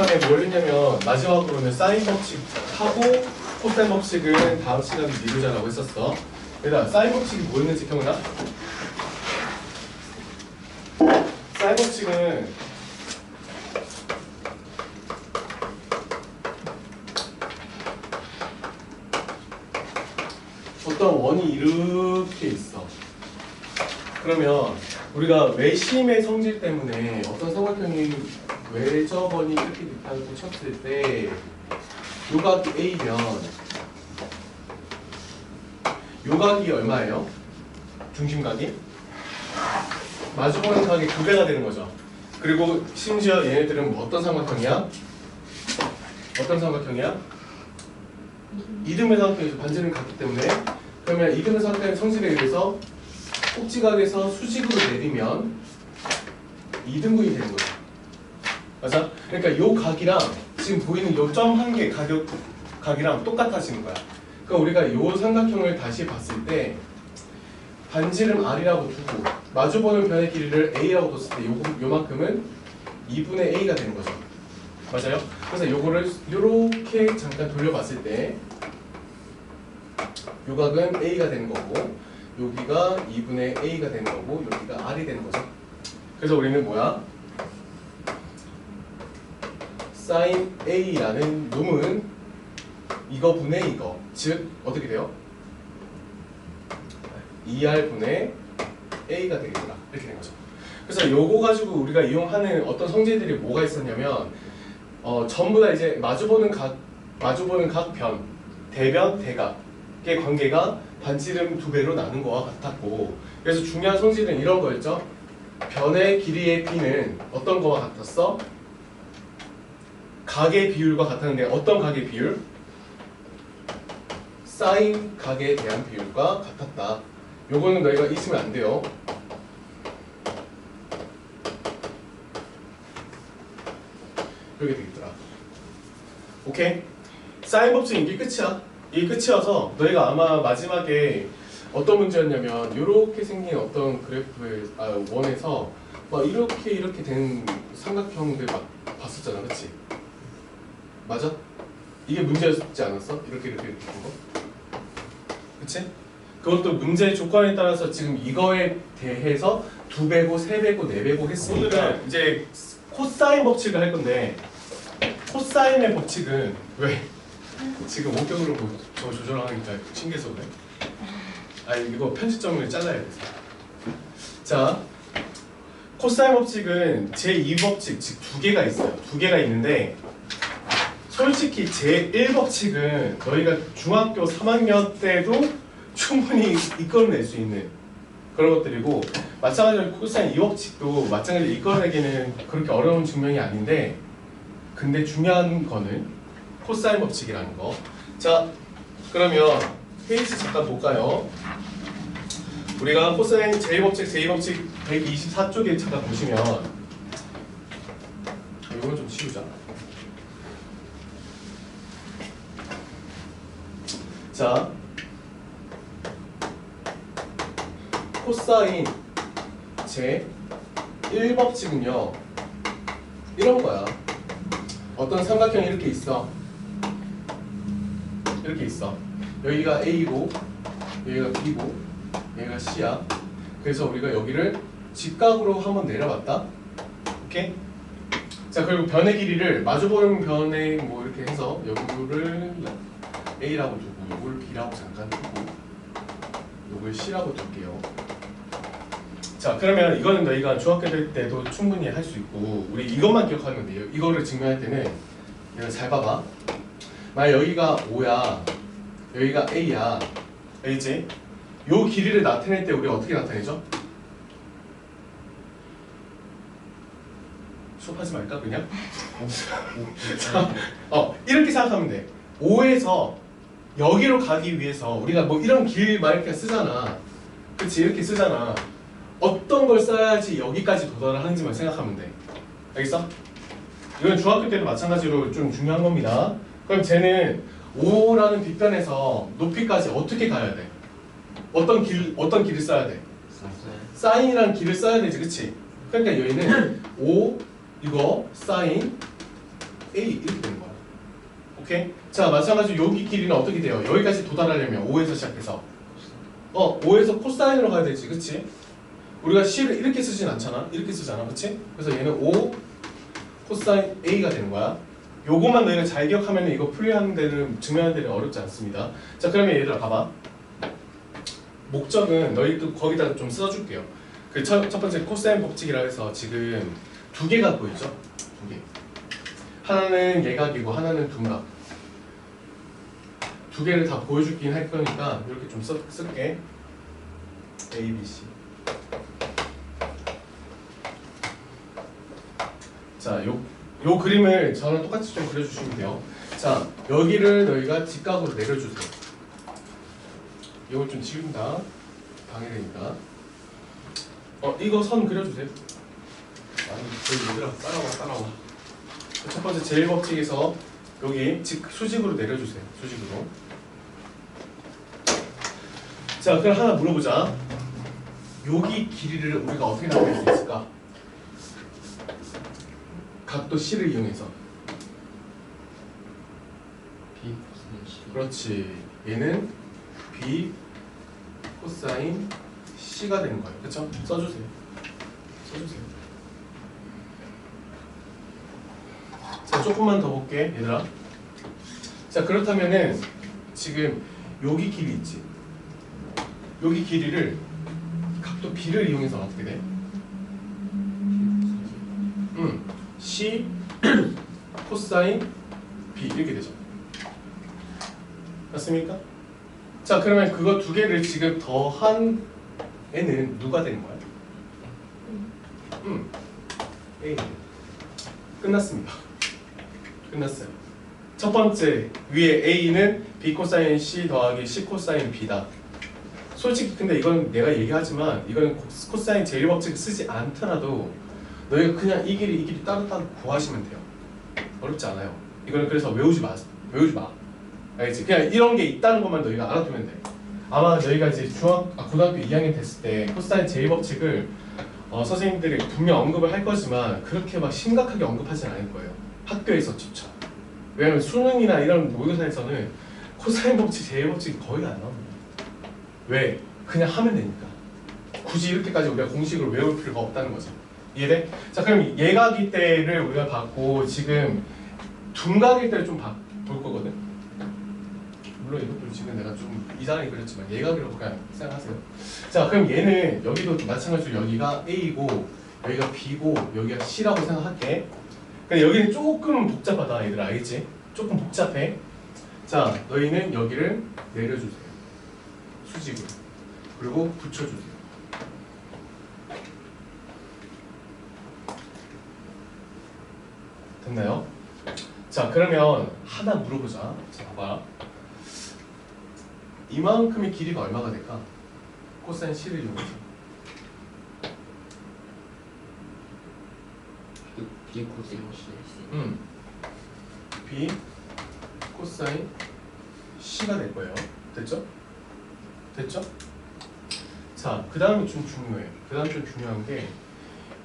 시간에 뭘 했냐면 마지막으로는 사인 법칙하고 코사인 법칙은 다음 시간에 미루자라고 했었어. 얘들아, 사인 법칙이 뭐였는지 기억나? 사인 법칙은 어떤 원이 이렇게 있어. 그러면 우리가 외심의 성질 때문에 어떤 삼각형이 외접원이 이렇게 있다고 쳤을 때 요각이 A면 요각이 얼마예요? 중심각이? 마주보는 각이 2배가 되는 거죠. 그리고 심지어 얘네들은 어떤 삼각형이야? 어떤 삼각형이야? 이등변 삼각형에서 반지름 같기 때문에 그러면 이등변 삼각형의 성질에 의해서 꼭지각에서 수직으로 내리면 이등분이 되는 거죠. 맞아? 그러니까 요 각이랑 지금 보이는 요 점 한 개 각이랑 똑같아지는 거야. 그러니까 우리가 요 삼각형을 다시 봤을 때 반지름 R이라고 두고 마주보는 변의 길이를 A라고 뒀을 때 요만큼은 2분의 A가 되는 거죠. 맞아요? 그래서 요거를 요렇게 잠깐 돌려봤을 때 요각은 A가 되는 거고 여기가 2분의 A가 되는 거고 여기가 R이 되는 거죠. 그래서 우리는 뭐야? sin A라는 놈은 이거 분의 이거 즉 어떻게 돼요? 2R분의 A가 되겠더라 이렇게 된 거죠. 그래서 요거 가지고 우리가 이용하는 어떤 성질들이 뭐가 있었냐면 전부 다 이제 마주보는 각 변, 대변, 대각의 관계가 반지름 2배로 나눈 거와 같았고 그래서 중요한 성질은 이런 거였죠. 변의 길이의 B는 어떤 거와 같았어? 각의 비율과 같았는데 어떤 각의 비율? 사인 각에 대한 비율과 같았다. 요거는 너희가 잊으면 안 돼요. 이렇게 되겠더라. 오케이? 사인 법칙 이게 끝이야. 이게 끝이어서 너희가 아마 마지막에 어떤 문제였냐면 이렇게 생긴 어떤 그래프의 원에서 막 이렇게 된 삼각형들 막 봤었잖아, 그렇지? 맞아? 이게 문제였지 않았어? 이렇게 된 거? 그치? 그것도 문제의 조건에 따라서 지금 이거에 대해서 2배고, 3배고, 4배고 했으니까 오늘은 이제 코사인 법칙을 할 건데 코사인의 법칙은 왜? 지금 원격으로 저 조절하니까 신기해서 그래? 아니 이거 편집점을 잘라야 돼. 자, 코사인 법칙은 제2법칙 즉 2개가 있어요. 2개가 있는데 솔직히 제1법칙은 너희가 중학교 3학년 때도 충분히 이끌어낼 수 있는 그런 것들이고 마찬가지로 코사인 2법칙도 마찬가지로 이끌어내기는 그렇게 어려운 증명이 아닌데 근데 중요한 거는 코사인 법칙이라는 거. 자, 그러면 페이지 잠깐 볼까요? 우리가 코사인 제1법칙, 제2법칙 124쪽에 잠깐 보시면 이건 좀 치우자. 자, 코사인 제1법칙은요 이런 거야. 어떤 삼각형이 이렇게 있어. 이렇게 있어. 여기가 A고 여기가 B고 여기가 C야. 그래서 우리가 여기를 직각으로 한번 내려봤다. 오케이? 자, 그리고 변의 길이를 마주보는 변에 뭐 이렇게 해서 여기를 A라고 두고 요걸 B라고 잠깐 두고 요걸 C라고 둘게요. 자, 그러면 이거는 너희가 중학교 때도 충분히 할 수 있고 우리 이것만 기억하면 돼요. 이거를 증명할 때는 얘를 잘 봐봐. 만약 여기가 5야 여기가 A야 알겠지? 요 길이를 나타낼 때 우리가 어떻게 나타내죠? 수업하지 말까 그냥? 자, 이렇게 생각하면 돼. 5에서 여기로 가기 위해서 우리가 뭐 이런 길 막 이렇게 쓰잖아. 그치? 이렇게 쓰잖아. 어떤 걸 써야지 여기까지 도달을 하는지만 생각하면 돼. 알겠어? 이건 중학교 때도 마찬가지로 좀 중요한 겁니다. 그럼 쟤는 5라는 빗변에서 높이까지 어떻게 가야 돼? 어떤 길을 써야 돼? 사인이라는 길을 써야 되지, 그치? 그러니까 여기는 5 이거 사인 A 이렇게 되는 거야. 오케이? 자, 마찬가지로 여기 길이는 어떻게 돼요? 여기까지 도달하려면 5에서 시작해서 5에서 코사인으로 가야 되지, 그치? 우리가 C를 이렇게 쓰진 않잖아. 이렇게 쓰잖아, 그치? 그래서 얘는 5 코사인 A가 되는 거야. 요거만 너희가 잘 기억하면 이거 풀이하는 데는 증명하는 데는 어렵지 않습니다. 자, 그러면 얘들아 봐봐. 목적은 너희도 거기다 좀 써줄게요. 그 첫 번째 코사인 법칙이라 해서 지금 두 개가 보이죠? 두 개. 하나는 예각이고 하나는 둔각. 두 개를 다 보여주긴 할 거니까 이렇게 좀 쓸게. A, B, C. 자, 요 그림을 저랑 똑같이 좀 그려주시면 돼요. 자, 여기를 너희가 직각으로 내려주세요. 이걸 좀 지운다. 방해되니까. 이거 선 그려주세요. 아니, 저기 얘들아, 따라와. 첫 번째 제일 법칙에서 여기 수직으로 내려주세요. 수직으로. 자, 그럼 하나 물어보자. 여기 길이를 우리가 어떻게 나타낼 수 있을까? 각도 C를 이용해서. B 코사인 C. 그렇지. 얘는 B 코사인 C가 되는 거예요. 그렇죠? 써주세요. 자, 조금만 더 볼게, 얘들아. 자, 그렇다면은 지금 여기 길이 있지. 여기 길이를 각도 B를 이용해서 어떻게 돼? C 코사인 B 이렇게 되죠. 맞습니까? 자, 그러면 그거 두 개를 지금 더한 애는 누가 되는 거야? A. 끝났습니다. 끝났어요. 첫 번째 위에 A는 B 코사인 C 더하기 C 코사인 B다. 솔직히 근데 이건 내가 얘기하지만 이거는 코사인 제일법칙 쓰지 않더라도 너희가 그냥 이 길이 따로 구하시면 돼요. 어렵지 않아요. 이거는 그래서 외우지 마. 알겠지? 그냥 이런 게 있다는 것만 너희가 알아두면 돼. 아마 너희가 이제 고등학교 2학년 됐을 때 코사인 제일법칙을 선생님들이 분명 언급을 할 거지만 그렇게 막 심각하게 언급하진 않을 거예요. 학교에서조차. 왜냐면 수능이나 이런 모의고사에서는 코사인 법칙, 제일법칙이 거의 안 나옵니다. 왜? 그냥 하면 되니까. 굳이 이렇게까지 우리가 공식을 외울 필요가 없다는 거죠. 이해돼? 자, 그럼 예각일 때를 우리가 봤고 지금 둔각일 때를 좀 볼 거거든. 물론 이것도 지금 내가 좀 이상하게 그렸지만 예각이라고 그냥 생각하세요. 자, 그럼 얘는 여기도 마찬가지로 여기가 A고 여기가 B고 여기가 C라고 생각할게. 근데 여기는 조금 복잡하다, 얘들아. 알겠지? 조금 복잡해. 자, 너희는 여기를 내려주세요. 수직으로. 그리고 붙여주세요. 됐나요? 자, 그러면 하나 물어보자. 자, 봐봐. 이만큼의 길이가 얼마가 될까? 코사인 C를 이용해서. B 코사인 C. B 코사인 C가 될 거예요. 됐죠? 자, 그 다음이 좀 중요해요. 그 다음 좀 중요한 게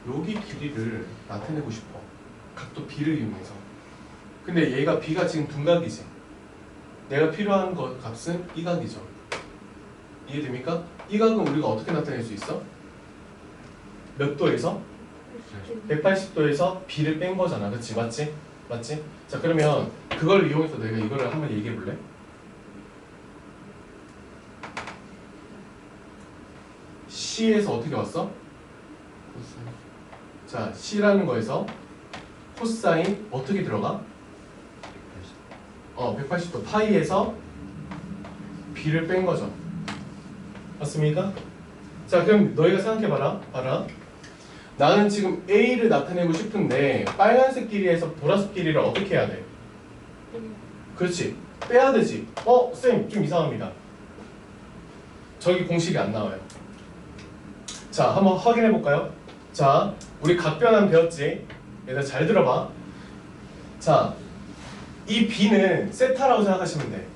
여기 길이를 나타내고 싶어. 각도 B를 이용해서. 근데 얘가 B가 지금 둔각이지. 내가 필요한 것 값은 이 각이죠. 이해됩니까? 이 각은 우리가 어떻게 나타낼 수 있어? 몇 도에서? 180도에서 B를 뺀 거잖아. 그치? 맞지? 자, 그러면 그걸 이용해서 내가 이거를 한번 얘기해 볼래? C에서 어떻게 왔어? 코사인. 자, C라는 거에서 코사인 어떻게 들어가? 180도 파이에서 B를 뺀 거죠. 맞습니까? 자, 그럼 너희가 생각해봐라. 나는 지금 A를 나타내고 싶은데 빨간색 길이에서 보라색 길이를 어떻게 해야 돼? 그렇지. 빼야 되지. 쌤, 좀 이상합니다. 저기 공식이 안 나와요. 자, 한번 확인해 볼까요? 자, 우리 각변환 배웠지? 얘들아 잘 들어봐. 자, 이 B는 세타라고 생각하시면 돼.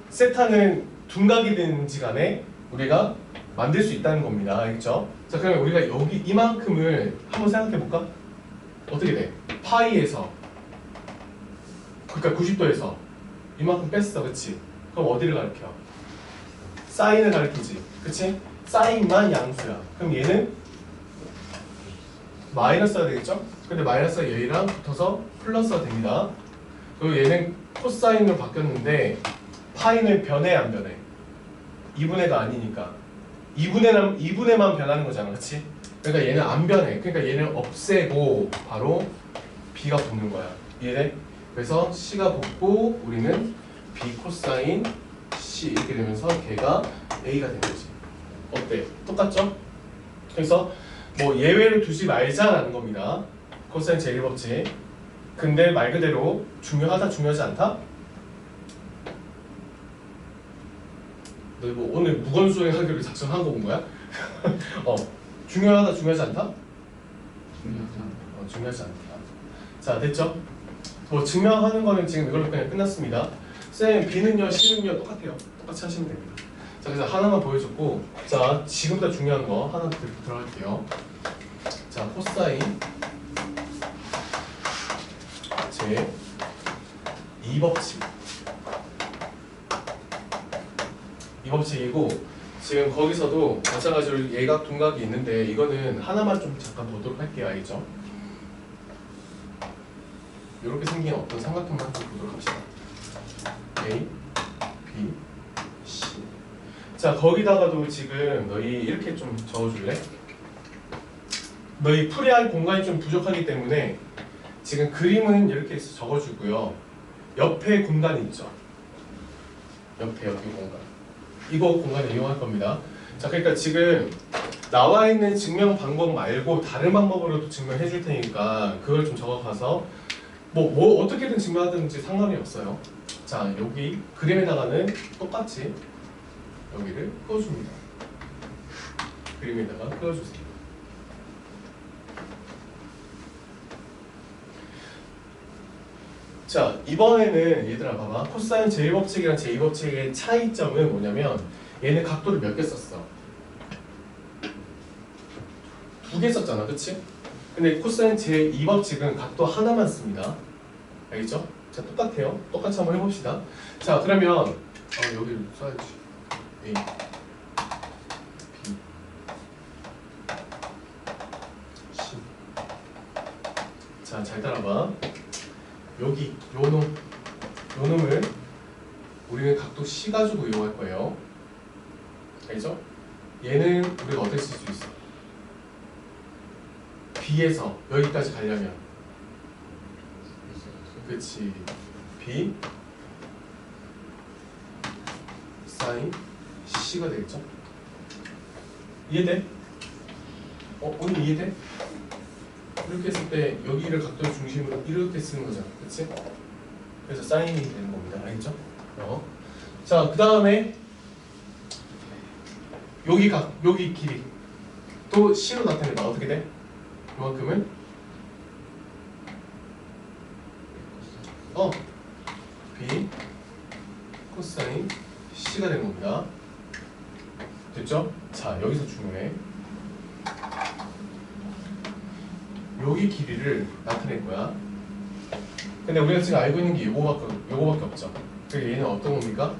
세타는 둔각이든지 간에 우리가 만들 수 있다는 겁니다. 알겠죠? 자, 그러면 우리가 여기 이만큼을 한번 생각해 볼까? 어떻게 돼? 파이에서 그러니까 90도에서 이만큼 뺐어, 그치? 그럼 어디를 가리켜? 사인을 가리키지, 그치? 사인만 양수야. 그럼 얘는 마이너스가 되겠죠? 근데 마이너스가 얘랑 붙어서 플러스가 됩니다. 그리고 얘는 코사인으로 바뀌었는데 파이는 변해 안 변해? 2분의가 아니니까 2분의만 변하는 거잖아, 그치? 그러니까 얘는 안 변해. 그러니까 얘는 없애고 바로 b가 붙는 거야. 이해돼? 그래서 c가 붙고 우리는 b 코사인 c 이렇게 되면서 걔가 a가 된 거지. 어때? 똑같죠? 그래서 뭐 예외를 두지 말자라는 겁니다. 코사인 제1법칙. 근데 말 그대로 중요하다 중요하지 않다? 너 뭐 오늘 무건수행하기로 작성한 거 본 거야? 중요하다 중요하지 않다? 중요하지 않다. 자, 됐죠? 뭐 증명하는 거는 지금 이걸로 그냥 끝났습니다. 쌤, B는요, C는요 똑같아요. 똑같이 하시면 됩니다. 자, 그래서 하나만 보여줬고, 자, 지금부터 중요한 거 하나 들어갈게요. 자, 코사인 제 2법칙. 이 법칙이고 지금 거기서도 마찬가지로 예각 둔각이 있는데 이거는 하나만 좀 잠깐 보도록 할게요. 알겠죠? 이렇게 생긴 어떤 삼각형만 좀 보도록 합시다. A, B, C. 자, 거기다가도 지금 너희 이렇게 좀 적어줄래? 너희 풀이할 공간이 좀 부족하기 때문에 지금 그림은 이렇게 적어주고요. 옆에 공간이 있죠. 옆에 공간. 이거 공간을 이용할 겁니다. 자, 그러니까 지금 나와 있는 증명 방법 말고 다른 방법으로도 증명해 줄 테니까 그걸 좀 적어가서 뭐 어떻게든 증명하든지 상관이 없어요. 자, 여기 그림에다가는 똑같이 여기를 그어줍니다. 그림에다가 그어주세요. 자, 이번에는 얘들아 봐봐. 코사인 제1법칙이랑 제2법칙의 차이점은 뭐냐면 얘는 각도를 몇 개 썼어? 2개 썼잖아, 그치? 근데 코사인 제2법칙은 각도 하나만 씁니다. 알겠죠? 자, 똑같아요. 똑같이 한번 해봅시다. 자, 그러면 여기를 써야지. A, B, C. 자, 잘 따라봐. 여기 요놈을 우리는 각도 C 가지고 이용할 거예요. 알죠? 얘는 우리가 어떻게 쓸 수 있어? B에서 여기까지 가려면 그치 B 사인 C가 되겠죠? 이해돼? 오늘 이해돼? 이렇게 했을 때 여기를 각도의 중심으로 이렇게 쓰는 거잖아, 그치? 그래서 사인이 되는 겁니다. 알겠죠? 자, 그 다음에 여기 길이 또 C로 나타내봐. 어떻게 돼? 이만큼은 B 코사인 C가 되는 겁니다. 됐죠? 자, 여기서 중요해. 여기 길이를 나타낼 거야. 근데 우리가 지금 알고 있는 게 요거밖에 없죠. 그래서 얘는 어떤 겁니까?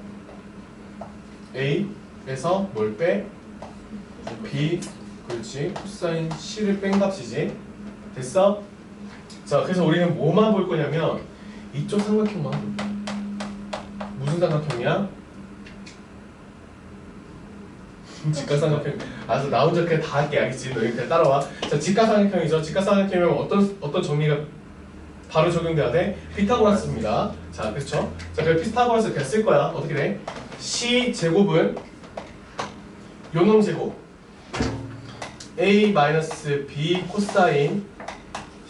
A에서 뭘 빼? B, 그렇지. 코사인 C를 뺀 값이지. 됐어? 자, 그래서 우리는 뭐만 볼 거냐면 이쪽 삼각형만 볼 거야. 무슨 삼각형이야? 직각삼각형. 알았어, 나 혼자 그냥 다 할게. 알겠지? 너희 그냥 따라와. 자, 직각삼각형이죠. 직각삼각형이면 어떤 정리가 바로 적용돼야 돼? 피타고라스입니다. 자, 그렇죠? 자, 그럼 피타고라스 그냥 쓸 거야. 어떻게 돼? C 제곱은 요놈 제곱 A-B 코사인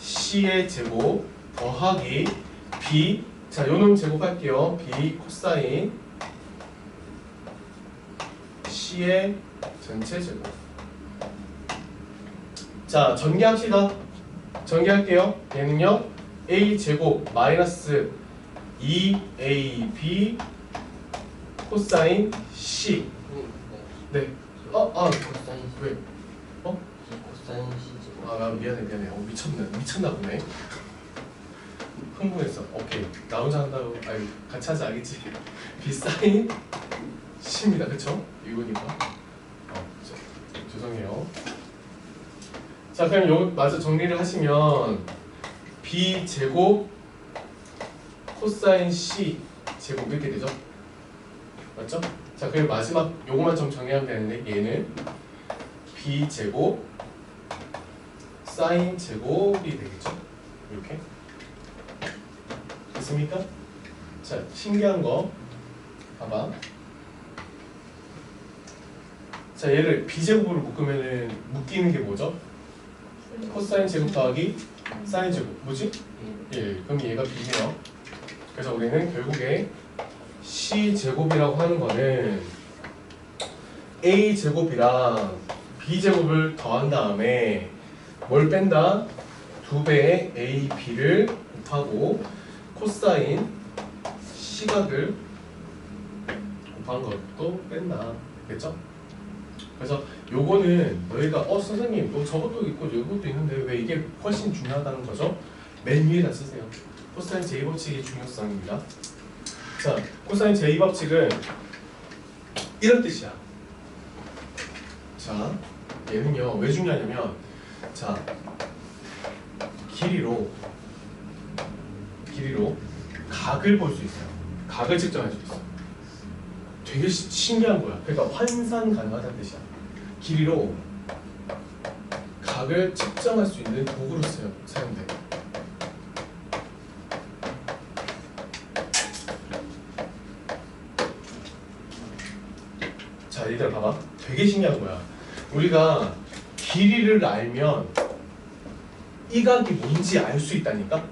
C의 제곱 더하기 B. 자, 요놈 제곱할게요. B 코사인 C의 전체 제곱. 자, 전개합시다. 전개할게요. 얘는요 A 제곱 마이너스 2AB 코사인 C. 네. 코사인 왜? 코사인 C 제곱. 미안해. 미쳤나 보네. 흥분했어. 오케이. 나 혼자 한다고. 아니 같이 하지 알겠지? B 사인 C입니다. 그쵸? 이거니까. 죄송해요. 자 그럼 요 마저 정리를 하시면 B 제곱 코사인 C 제곱 이렇게 되죠? 맞죠? 자 그리고 마지막 요거만 좀 정리하면 되는데 얘는 B 제곱 사인 제곱이 되겠죠? 이렇게 됐습니까? 자 신기한 거 봐봐. 자 얘를 B제곱으로 묶이는 게 뭐죠? 코사인 제곱 더하기 사인 제곱 뭐지? 예, 그럼 얘가 B네요. 그래서 우리는 결국에 C 제곱이라고 하는 거는 A 제곱이랑 B 제곱을 더한 다음에 뭘 뺀다? 2배의 A, B를 곱하고 코사인 C각을 곱한 것도 뺀다. 됐죠? 그래서 요거는 너희가 선생님 뭐 저것도 있고 이것도 있는데 왜 이게 훨씬 중요하다는 거죠? 맨 위에다 쓰세요. 코사인 제2법칙의 중요성입니다. 자, 코사인 제2법칙은 이런 뜻이야. 자, 얘는요 왜 중요하냐면 자 길이로 각을 볼 수 있어요. 각을 측정할 수 있어. 되게 신기한 거야. 그러니까 환산 가능하다는 뜻이야. 길이로 각을 측정할 수 있는 도구로 사용돼. 자, 얘들아 봐봐. 되게 신기한 거야. 우리가 길이를 알면 이 각이 뭔지 알 수 있다니까?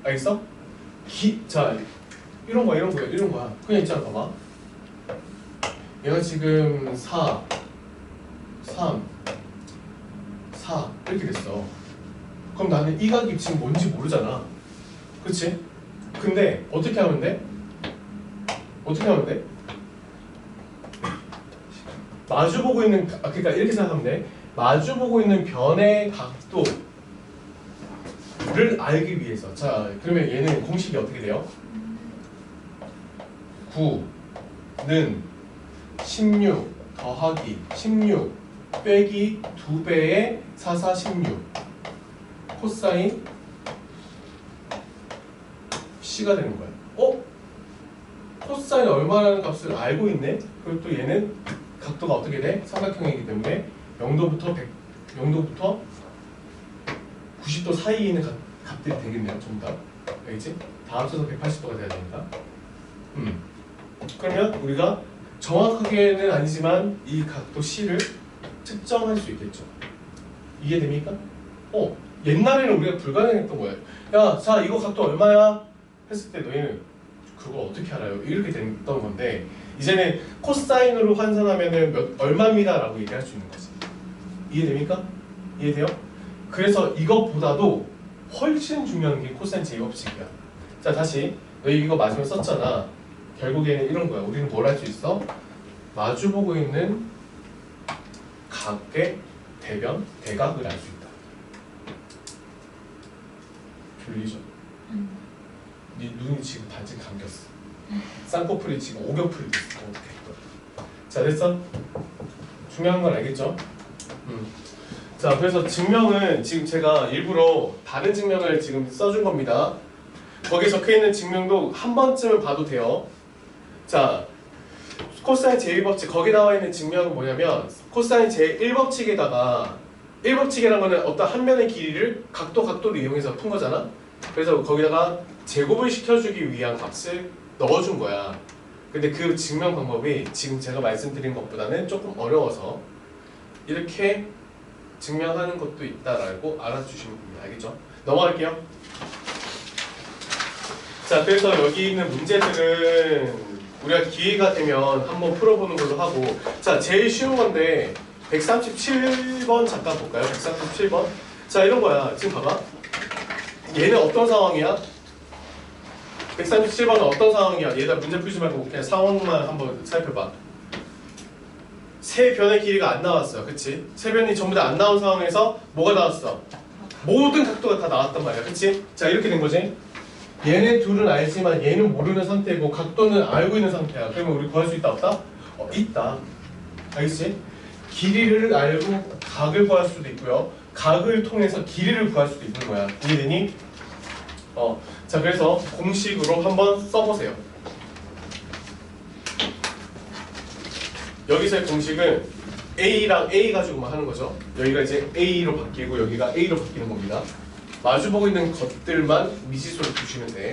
알겠어? 자, 이런 거야. 그냥 있잖아, 봐봐. 얘가 지금 4, 3, 4 이렇게 됐어. 그럼 나는 이 각이 지금 뭔지 모르잖아. 그치? 근데 어떻게 하면 돼? 마주보고 있는, 그러니까 이렇게 생각하면 돼. 마주보고 있는 변의 각도를 알기 위해서. 자, 그러면 얘는 공식이 어떻게 돼요? 9는 16 더하기 16 빼기 2배의 4, 4, 16 코사인 C가 되는 거야. 코사인 얼마라는 값을 알고 있네? 그리고 또 얘는 각도가 어떻게 돼? 삼각형이기 때문에 0도부터 90도 사이에 있는 값들이 되겠네요. 전부 다. 알겠지? 다 합쳐서 180도가 돼야 되니까. 그러면 우리가 정확하게는 아니지만 이 각도 C를 측정할 수 있겠죠. 이해됩니까? 옛날에는 우리가 불가능했던 거예요. 야, 자 이거 각도 얼마야? 했을 때 너희는 그거 어떻게 알아요? 이렇게 됐던 건데 이제는 코사인으로 환산하면은 얼마입니다 라고 얘기할 수 있는 거지. 이해됩니까? 이해돼요? 그래서 이것보다도 훨씬 중요한 게 코사인 제2법칙이야. 자 다시 너희 이거 마지막에 썼잖아. 결국에는 이런 거야. 우리는 뭘 할 수 있어? 마주보고 있는 각의 대각을 알 수 있다. 졸리죠? 네 눈이 지금 반쯤 감겼어. 쌍꺼풀이 지금 오겹풀이 됐어. 어떻게 할 거야? 자 됐어? 중요한 건 알겠죠? 자 그래서 증명은 지금 제가 일부러 다른 증명을 지금 써준 겁니다. 거기에 적혀있는 증명도 한 번쯤은 봐도 돼요. 자 코사인 제1법칙 거기 나와 있는 증명은 뭐냐면 코사인 제1법칙에다가 1법칙이라는 거는 어떤 한 면의 길이를 각도를 이용해서 푼 거잖아. 그래서 거기다가 제곱을 시켜주기 위한 값을 넣어준 거야. 근데 그 증명 방법이 지금 제가 말씀드린 것보다는 조금 어려워서 이렇게 증명하는 것도 있다라고 알아주시면 됩니다. 알겠죠? 넘어갈게요. 자 그래서 여기 있는 문제들은 우리가 기회가 되면 한번 풀어보는 걸로 하고, 자 제일 쉬운 건데 137번 잠깐 볼까요? 137번. 자 이런 거야. 지금 봐봐. 얘는 어떤 상황이야? 137번은 어떤 상황이야? 얘들아 문제 풀지 말고 그냥 상황만 한번 살펴봐. 세 변의 길이가 안 나왔어. 그치? 세 변이 전부 다 안 나온 상황에서 뭐가 나왔어? 모든 각도가 다 나왔단 말이야. 그치? 자, 이렇게 된 거지. 얘네 둘은 알지만 얘는 모르는 상태고 각도는 알고 있는 상태야. 그러면 우리 구할 수 있다 없다? 있다. 알겠지? 길이를 알고 각을 구할 수도 있고요. 각을 통해서 길이를 구할 수도 있는 거야. 이해되니? 자, 그래서 공식으로 한번 써보세요. 여기서의 공식은 A랑 A 가지고만 하는 거죠. 여기가 이제 A로 바뀌고 여기가 A로 바뀌는 겁니다. 마주보고 있는 것들만 미지수로 두시면 돼.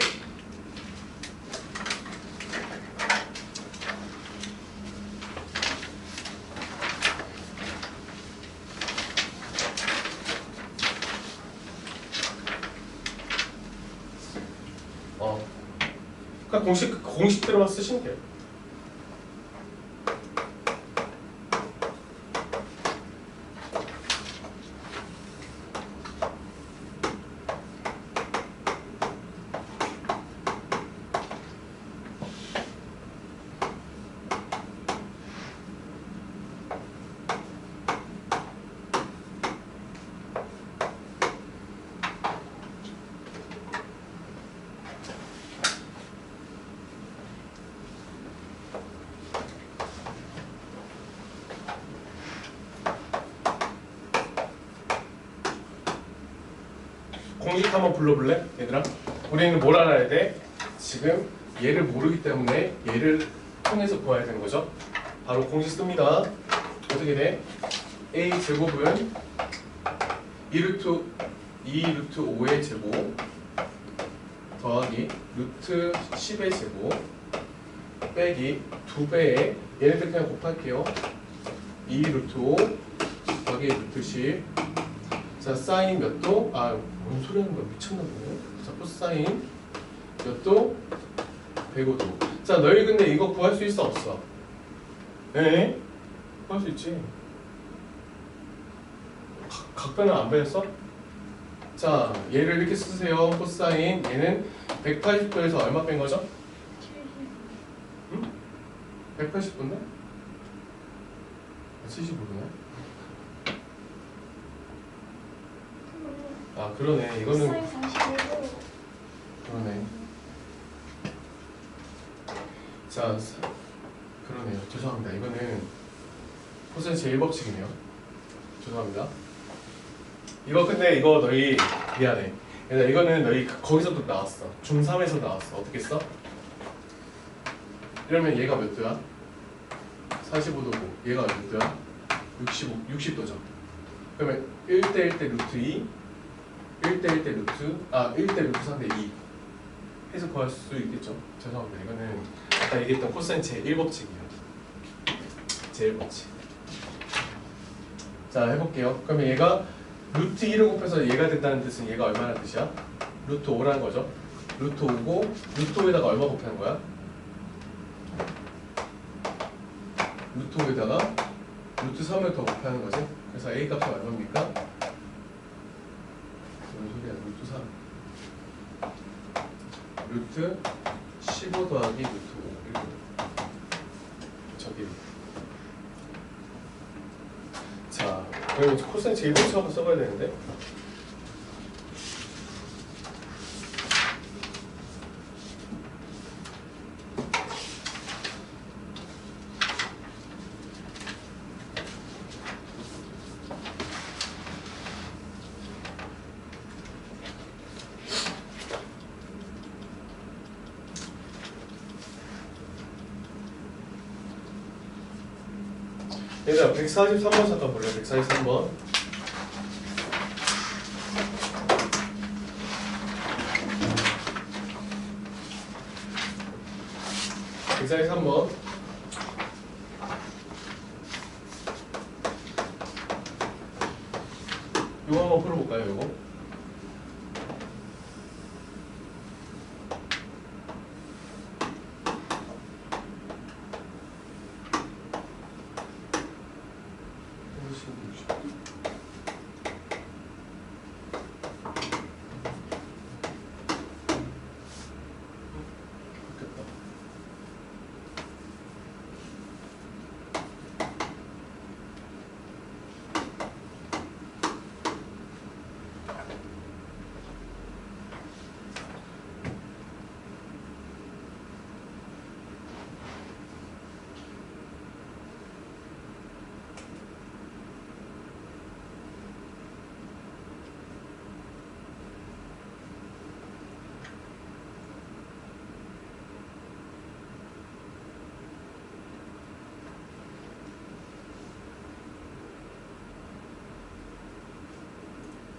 그러니까 공식대로만 쓰시면 돼요. 공식 한번 불러볼래? 얘들아? 우리는 뭘 알아야 돼? 지금 얘를 모르기 때문에 얘를 통해서 구해야 되는 거죠. 바로 공식 씁니다. 어떻게 돼? A 제곱은 2루트 5의 제곱 더하기 루트 10의 제곱 빼기 2배에 얘네들 그냥 곱할게요. 2루트 5 더하기 루트 10. 자, 사인 몇 도? 뭔 소리 하는 거야? 미쳤나 보네. 자, 코사인 몇 도? 105도. 자, 너희 근데 이거 구할 수 있어 없어? 네? 구할 수 있지. 각변은 안 배웠어? 자, 얘를 이렇게 쓰세요. 코사인 얘는 180도에서 얼마 뺀 거죠? 180도인데? 75도네? 그러네. 이거는 그러네. 자, 그러네요. 죄송합니다. 이거는 코사인 제1법칙이네요. 죄송합니다. 근데 이거 너희 미안해. 얘들아, 이거는 너희 거기서도 나왔어. 중3에서 나왔어. 어떻게 써? 이러면 얘가 몇 도야? 45도고 얘가 몇 도야? 60도죠. 그러면 1대 1대 루트 2 1대 1대 루트 1대 루트 3대 2 해서 구할 수 있겠죠. 죄송합니다. 이거는 아까 얘기했던 코사인 제1법칙이에요. 제1법칙. 자, 해볼게요. 그러면 얘가 루트 2를 곱해서 얘가 된다는 뜻은 얘가 얼마나 뜻이야? 루트 5라는 거죠. 루트 5고 루트 5에다가 얼마 곱하는 거야? 루트 5에다가 루트 3을 더 곱하는 거지. 그래서 A 값이 얼마입니까? 무슨 소리야? 루트 3 루트 15 더하기 루트 5 이렇게 저기. 자, 그럼 코사인 제1법칙 한번 써봐야 되는데. 얘들아, 143번 잠깐 볼래? 143번. 이거 한번 풀어볼까요? 이거?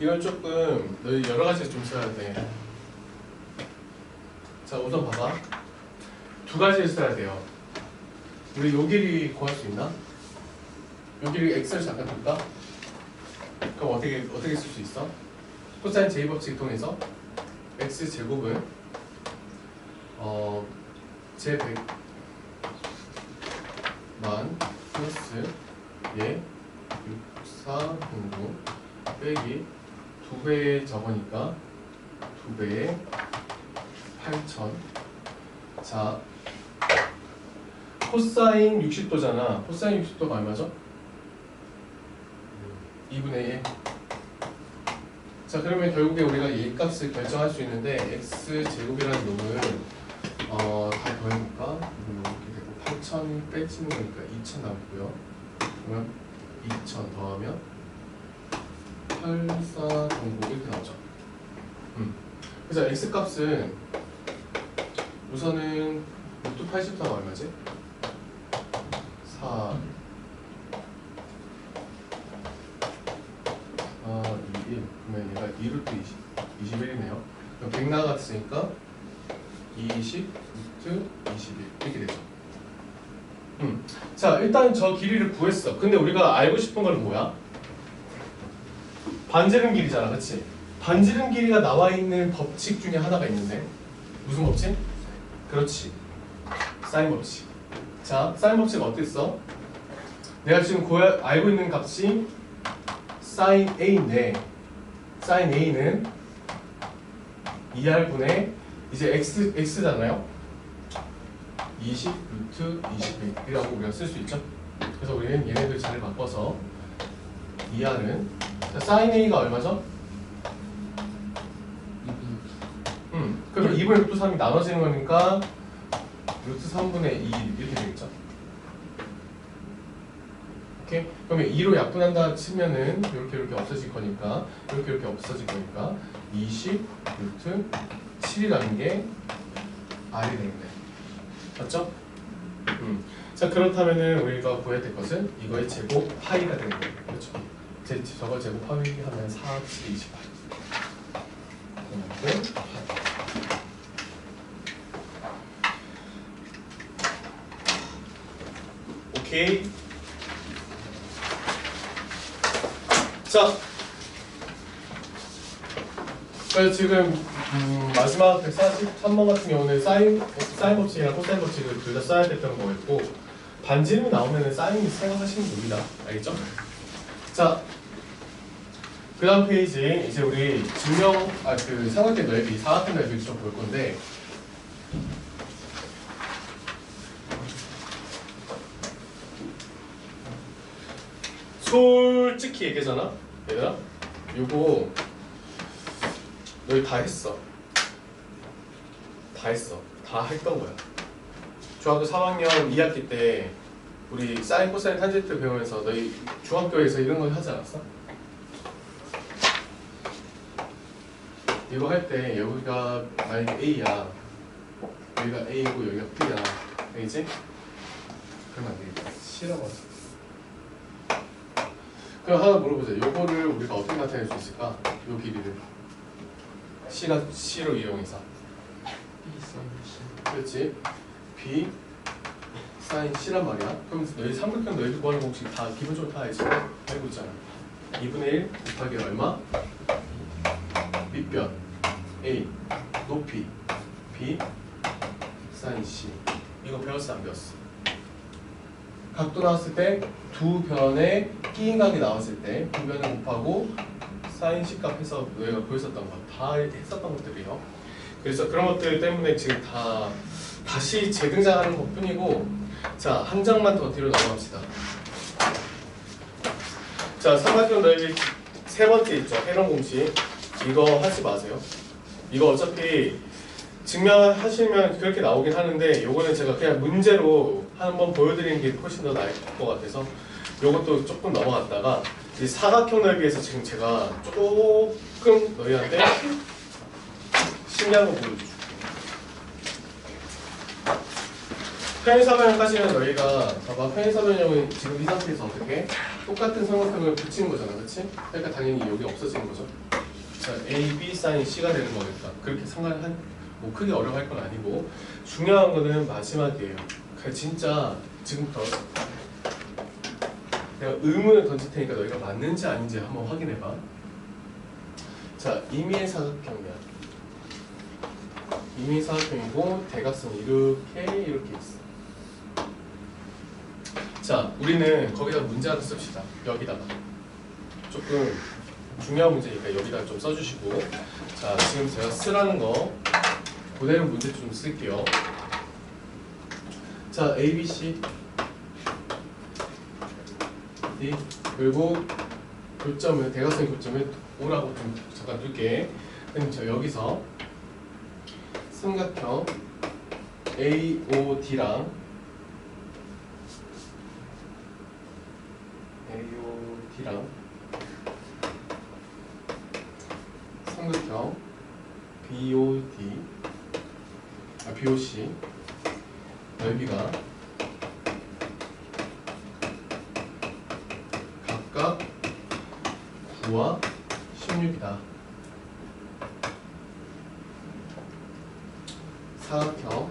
이건 조금 너희 여러 가지 좀 써야 돼. 자, 우선 봐봐. 두 가지를 써야 돼요. 우리 요 길이 구할 수 있나? 요 길이 x를 잠깐 둘까? 그럼 어떻게 쓸 수 있어? 코사인 제곱식 통해서 x 제곱은 제 100만 플러스 얘 6409 빼기 2배의 저거니까 2배의 8000. 자, 코사인 60도잖아. 코사인 60도가 얼마죠? 2분의 1. 자, 그러면 결국에 우리가 이 값을 결정할 수 있는데 x제곱이라는 놈을 다 더해볼까? 이렇게 되고 8000 빼지는 거니까 2000 남고요. 그러면 2000 더하면 8409 이렇게 나오죠. 그래서 x값은 우선은 루트 84가 얼마지? 4 2, 1. 그러면 얘가 2루트 21이네요. 그럼 100 나갔으니까 20 루트 21 이렇게 되죠. 자, 일단 저 길이를 구했어. 근데 우리가 알고 싶은 건 뭐야? 반지름 길이잖아, 그렇지? 반지름 길이가 나와 있는 법칙 중에 하나가 있는데 무슨 법칙? 그렇지, 사인 법칙. 자, 사인 법칙 어떻게 써? 내가 지금 알고 있는 값이 사인 A인데 사인 A는 2R분의 이제 X잖아요. 20 루트 21이라고 우리가 쓸 수 있죠. 그래서 우리는 얘네들 잘 바꿔서 2R은 사인 A가 얼마죠? 그러면 2분의 루트 3이 나눠지는 거니까 루트 3분의 2 이렇게 되겠죠. 오케이? 그러면 2로 약분한다 치면은 이렇게 없어질 거니까 이렇게 없어질 거니까 20 루트 7이라는 게 R이 되는 거예요. 맞죠? 자, 그렇다면은 우리가 구해야 될 것은 이거의 제곱 파이가 되는 거예요. 그렇죠? 저걸 제곱 파이하면 4, 7, 28. 오케이. 자, 그래서 지금 마지막 143번 같은 경우는 사인 법칙이랑 코사인 법칙을 둘 다 써야 됐던 거였고 반지름이 나오면은 사인이 생각하시면 됩니다. 알겠죠? 자, 그 다음 페이지 이제 우리 그 삼각대 넓이, 사각형 넓이를 좀 볼 건데 솔직히 얘기하잖아, 얘들아. 요거 너희 다 했어. 다 했던 거야. 중학교 3학년 2학기 때 우리 사인, 코사인, 탄젠트 배우면서 너희 중학교에서 이런 거 하지 않았어? 이거 할 때 여기가 만약에 A야, 여기가 A고 여기가 B야, 알겠지? 그러면 안 되겠다. C라고 하자. 그럼 하나 물어보자. 요거를 우리가 어떻게 나타낼 수 있을까? 요 길이를 C로 이용해서. B 사인 C. 그렇지. B 사인 C란 말이야. 그럼 너희 삼각형 너희들 구하는 공식 다 기본적으로 다 알고 있잖아. 2분의 1 곱하기 얼마? 밑변 A 높이 B 사인 C. 이거 배웠어, 안 배웠어? 각도 나왔을 때 두 변에 끼인 각이 나왔을 때 두 변을 곱하고 사인 C 값 해서 너희가 보였었던 거 다 했었던 것들이에요. 그래서 그런 것들 때문에 지금 다시 재등장하는 것 뿐이고. 자, 한 장만 더 뒤로 넘어갑시다. 자, 삼각형 넓이 세 번째 있죠. 해론 공식. 이거 하지 마세요. 이거 어차피 증명하시면 그렇게 나오긴 하는데 요거는 제가 그냥 문제로 한번 보여드리는 게 훨씬 더 나을 것 같아서 요것도 조금 넘어갔다가 이 사각형 넓이에서 지금 제가 조금 너희한테 신기한 거 보여줄게요. 편의사변까지는 너희가 봐봐. 편의사변형은 지금 이 상태에서 어떻게 똑같은 삼각형을 붙이는 거잖아, 그렇지? 그러니까 당연히 여기 없어지는 거죠. 자, A, B 사인 C가 되는 거겠다. 그렇게 상관한 뭐 크게 어려워할 건 아니고 중요한 거는 마지막이에요. 그러니까 진짜 지금부터 내가 의문을 던질 테니까 너희가 맞는지 아닌지 한번 확인해봐. 자, 임의의 사각형이야. 임의의 사각형이고 대각선이 이렇게 있어. 자, 우리는 거기다 문제 하나 씁시다. 여기다가 조금 중요한 문제니까 여기다 좀 써주시고, 자, 지금 제가 쓰라는 거 그대로 문제 좀 쓸게요. 자, A, B, C D 그리고 교점을 대각선 교점을 O라고 좀 잠깐 둘게. 그럼 저 여기서 삼각형 AOD랑 삼각형 BOC 넓이가 각각 9와 16이다. 사각형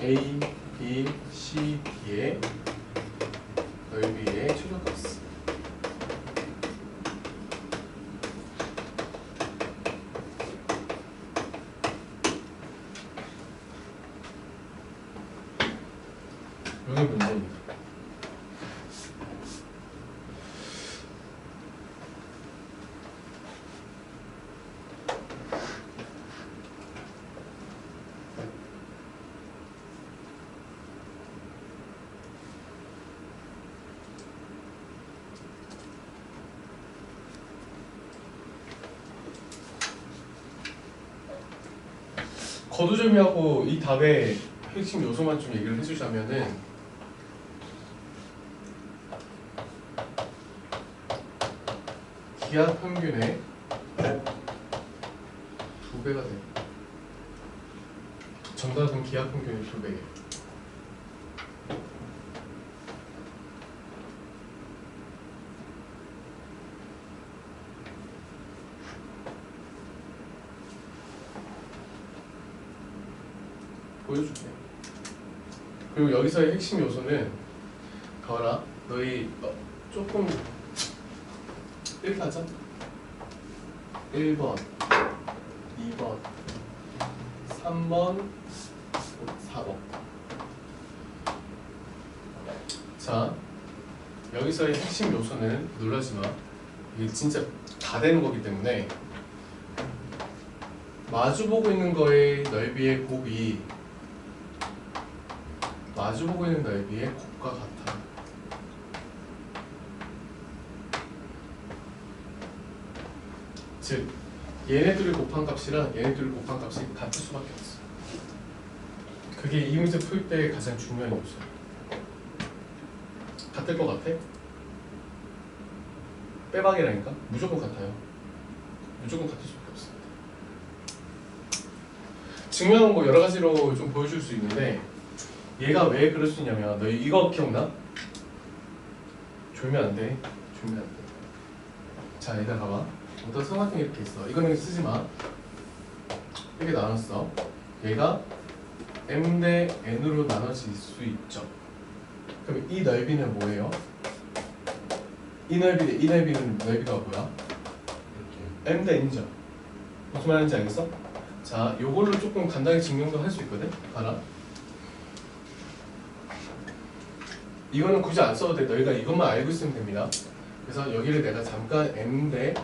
A, B, C, D의 넓이의 최저값. 여기 문제입니다. 거두절미하고 이 답의 핵심 요소만 좀 얘기를 해주자면은, 기하 평균의 2배가 돼. 정답은 기하 평균의 2배예요. 보여줄게. 그리고 여기서의 핵심 요소는 봐라. 너희 조금 이렇게 하자. 1번, 2번, 3번, 4번. 자, 여기서의 핵심 요소는 놀라지 마. 이게 진짜 다 되는 거기 때문에 마주보고 있는 거의 넓이의 곱이 마주보고 있는 넓이의 곱과 같아. 즉, 얘네들을 곱한 값이랑 얘네들을 곱한 값이 같을 수밖에 없어. 그게 이 문제 풀 때 가장 중요한 요소야. 같을 것 같아? 빼박이라니까? 무조건 같아요. 무조건 같을 수밖에 없습니다. 증명은 뭐 여러 가지로 좀 보여줄 수 있는데, 얘가 왜 그럴 수 있냐면, 너 이거 기억나? 졸면 안 돼. 졸면 안 돼. 자, 얘들아 봐봐. 어떤 삼각형이 이렇게 있어. 이거는 쓰지 마. 이렇게 나눴어. 얘가 m 대 n으로 나눠질 수 있죠. 그럼 이 넓이는 뭐예요? 이 넓이 대 이 넓이는 넓이가 뭐야? m 대 n이죠. 무슨 말인지 알겠어? 자, 요걸로 조금 간단히 증명도 할 수 있거든. 봐라. 이거는 굳이 안 써도 돼. 너희가 이것만 알고 있으면 됩니다. 그래서 여기를 내가 잠깐 m 대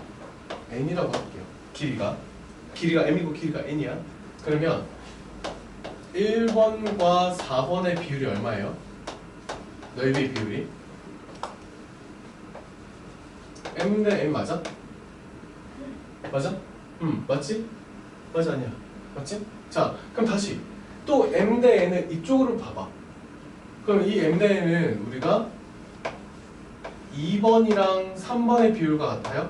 n이라고 할게요. 길이가 m이고 길이가 n이야. 그러면 1번과 4번의 비율이 얼마예요? 넓이의 비율이 m 대 n 맞아? 맞아? 맞지? 맞아 아니야? 맞지? 자, 그럼 다시 또 m 대 n을 이쪽으로 봐봐. 그럼 이 m 대 n은 우리가 2번이랑 3번의 비율과 같아요?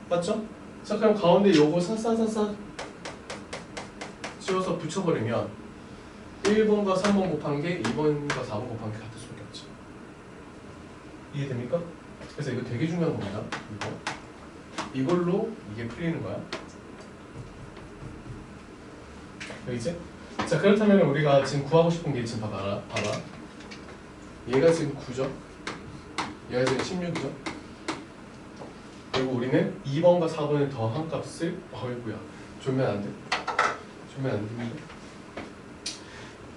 맞죠? 자, 그럼 가운데 요거 싹싹싹싹 지워서 붙여버리면 1번과 3번 곱한 게 2번과 4번 곱한 게 같을 수밖에 없죠. 이해됩니까? 그래서 이거 되게 중요한 겁니다. 이거 이걸로 이게 풀리는 거야. 여기지? 자, 그렇다면 우리가 지금 구하고 싶은 게 지금 봐봐. 얘가 지금 9죠? 얘가 지금 16이죠? 그리고 우리는 2번과 4번을 더한 값을 어이구야. 조면 안 돼. 조면 안 됩니다.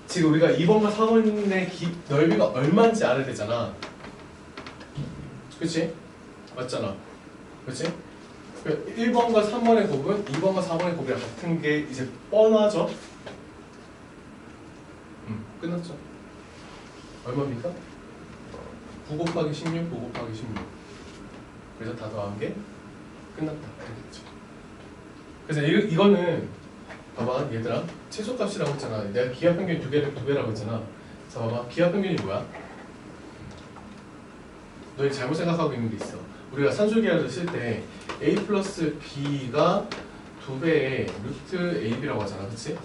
지금 우리가 2번과 4번의 넓이가 얼마인지 알아야 되잖아. 그치? 맞잖아. 그치? 1번과 3번의 곱은 2번과 4번의 곱이랑 같은 게 이제 뻔하죠? 끝났죠? 얼마입니까? 9 곱하기 16, 9 곱하기 16. 그래서 다 더한 게 끝났다. 알겠죠? 그래서 이거는 봐봐 얘들아, 최소값이라고 했잖아. 내가 기하평균 두 배라고 했잖아. 자 봐봐, 기하평균이 뭐야? 너희 잘못 생각하고 있는 게 있어. 우리가 산술기하를 쓸 때 a 플러스 b가 2배의 루트 ab라고 하잖아. 그치?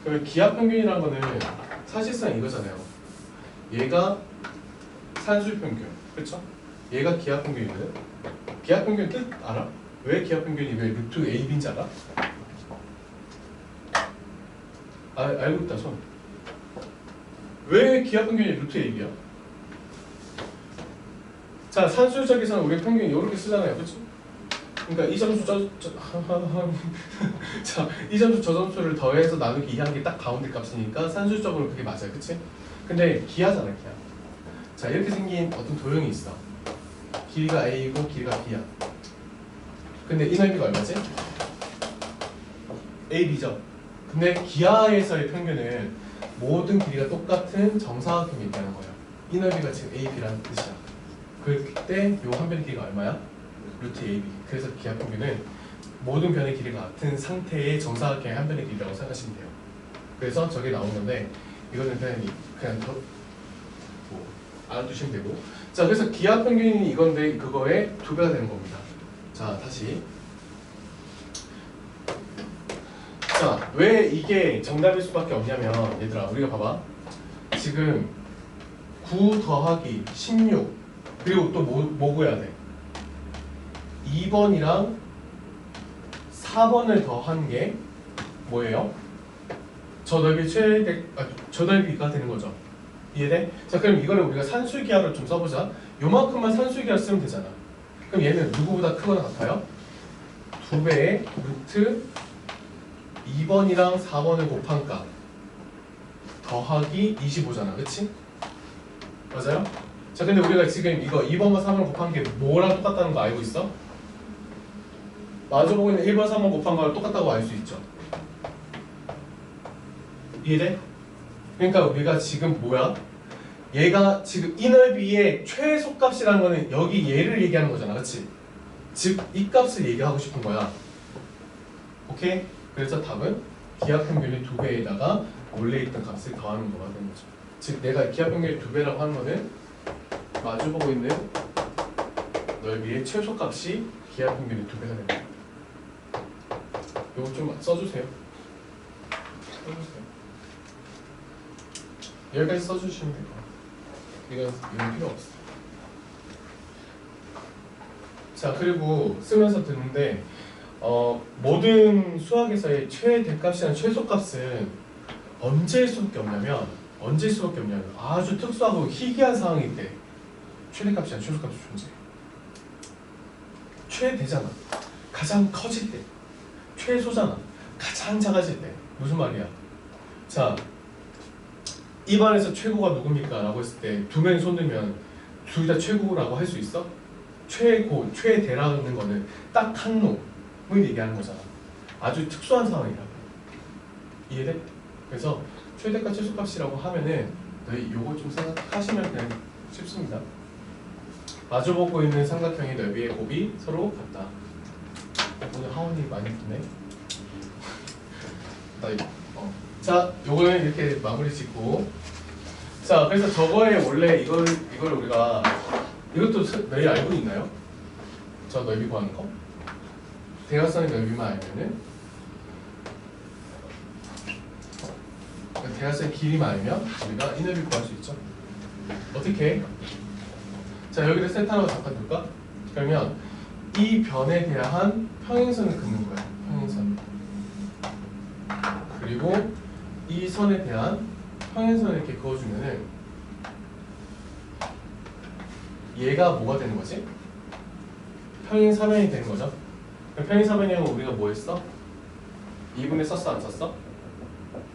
그러면 기하평균이라는 거는 사실상 이거잖아요. 얘가 산술평균, 그쵸? 얘가 기하평균이거든? 기하평균 뜻 알아? 왜 기하평균이 왜 루트 ab인지 알아? 알고 있다 손. 왜 기하평균이 루트 ab야? 자, 산술적에서는 우리 평균 이렇게 쓰잖아요, 그렇죠? 그러니까 이 점수 자, 이 점수 저 점수를 더해서 나누기 2한 게 딱 가운데 값이니까 산술적으로 그게 맞아요, 그렇지? 근데 기하잖아, 기하. 자, 이렇게 생긴 어떤 도형이 있어. 길이가 a이고 길이가 b야. 근데 이 넓이가 얼마지? ab죠. 근데 기하에서의 평균은 모든 길이가 똑같은 정사각형 얘기하는 거예요. 이 넓이가 지금 ab라는 뜻이야. 그때 요 한 변의 길이가 얼마야? 루트 ab. 그래서 기하평균은 모든 변의 길이가 같은 상태의 정사각형의 한 변의 길이라고 생각하시면 돼요. 그래서 저게 나온 건데 이거는 그냥 더 뭐 알아두시면 되고. 자, 그래서 기하평균이 이건데 그거의 2배가 되는 겁니다. 자, 다시. 자, 왜 이게 정답일 수밖에 없냐면 얘들아, 우리가 봐봐. 지금 9 더하기 16 그리고 또 뭐 구해야 돼? 2번이랑 4번을 더한 게 뭐예요? 저 넓이가 되는 거죠. 이해돼? 자, 그럼 이거를 우리가 산술기하로 좀 써보자. 요만큼만 산술기하 쓰면 되잖아. 그럼 얘는 누구보다 크거나 같아요? 2배의 루트 2번이랑 4번을 곱한 값 더하기 25잖아. 그치? 맞아요? 자, 근데 우리가 지금 이거 2번과 3번을 곱한 게 뭐랑 똑같다는 거 알고 있어? 마주보고 있는 1번, 3번 곱한 거랑 똑같다고 알 수 있죠. 이해돼? 그러니까 우리가 지금 뭐야? 얘가 지금 이 넓이의 최소값이라는 거는 여기 얘를 얘기하는 거잖아. 그치? 즉 이 값을 얘기하고 싶은 거야. 오케이? 그래서 답은 기하평균의 2배에다가 원래 있던 값을 더하는 거가 되는 거죠. 즉 내가 기하평균의 2배라고 하는 거는 마주보고 있는 넓이의 최소값이 기하평균의 2배가 되는 거야. 이거 좀 써주세요. 여기까지 써주시면 될 거야. 이건 필요 없어. 자, 그리고 쓰면서 듣는데 모든 수학에서의 최대값이나 최소값은 언제일 수밖에 없냐면 아주 특수하고 희귀한 상황일 때 최대값이나 최소값이 존재해. 최대잖아. 가장 커질 때. 최소잖아. 가장 작아질 때. 무슨 말이야? 자, 입안에서 최고가 누굽니까? 라고 했을 때 두 명이 손 들면 둘 다 최고라고 할 수 있어? 최고, 최대라는 거는 딱 한 놈을 얘기하는 거잖아. 아주 특수한 상황이라고. 이해돼? 그래서 최대값 최소값이라고 하면은 너희 요거 좀 생각하시면 그냥 쉽습니다. 마주보고 있는 삼각형의 넓이의 곱이 서로 같다. 오늘 하원이 많이 붙네. 자, 요거는 이렇게 마무리 짓고. 자, 그래서 저거에 원래 이걸 우리가 이것도 너희 알고 있나요? 저 넓이 구하는 거? 대각선의 넓이만 알면은, 대각선의 길이만 알면 우리가 이 넓이 구할 수 있죠. 어떻게 해? 자, 여기를 센터 하나 잠깐 둘까? 그러면 이 변에 대한 평행선을 긋는 거야. 평행선. 그리고 이 선에 대한 평행선을 이렇게 그어주면은 얘가 뭐가 되는 거지? 평행사변이 되는 거죠. 평행사변이면 우리가 뭐 했어? 2분의 썼어 안 썼어?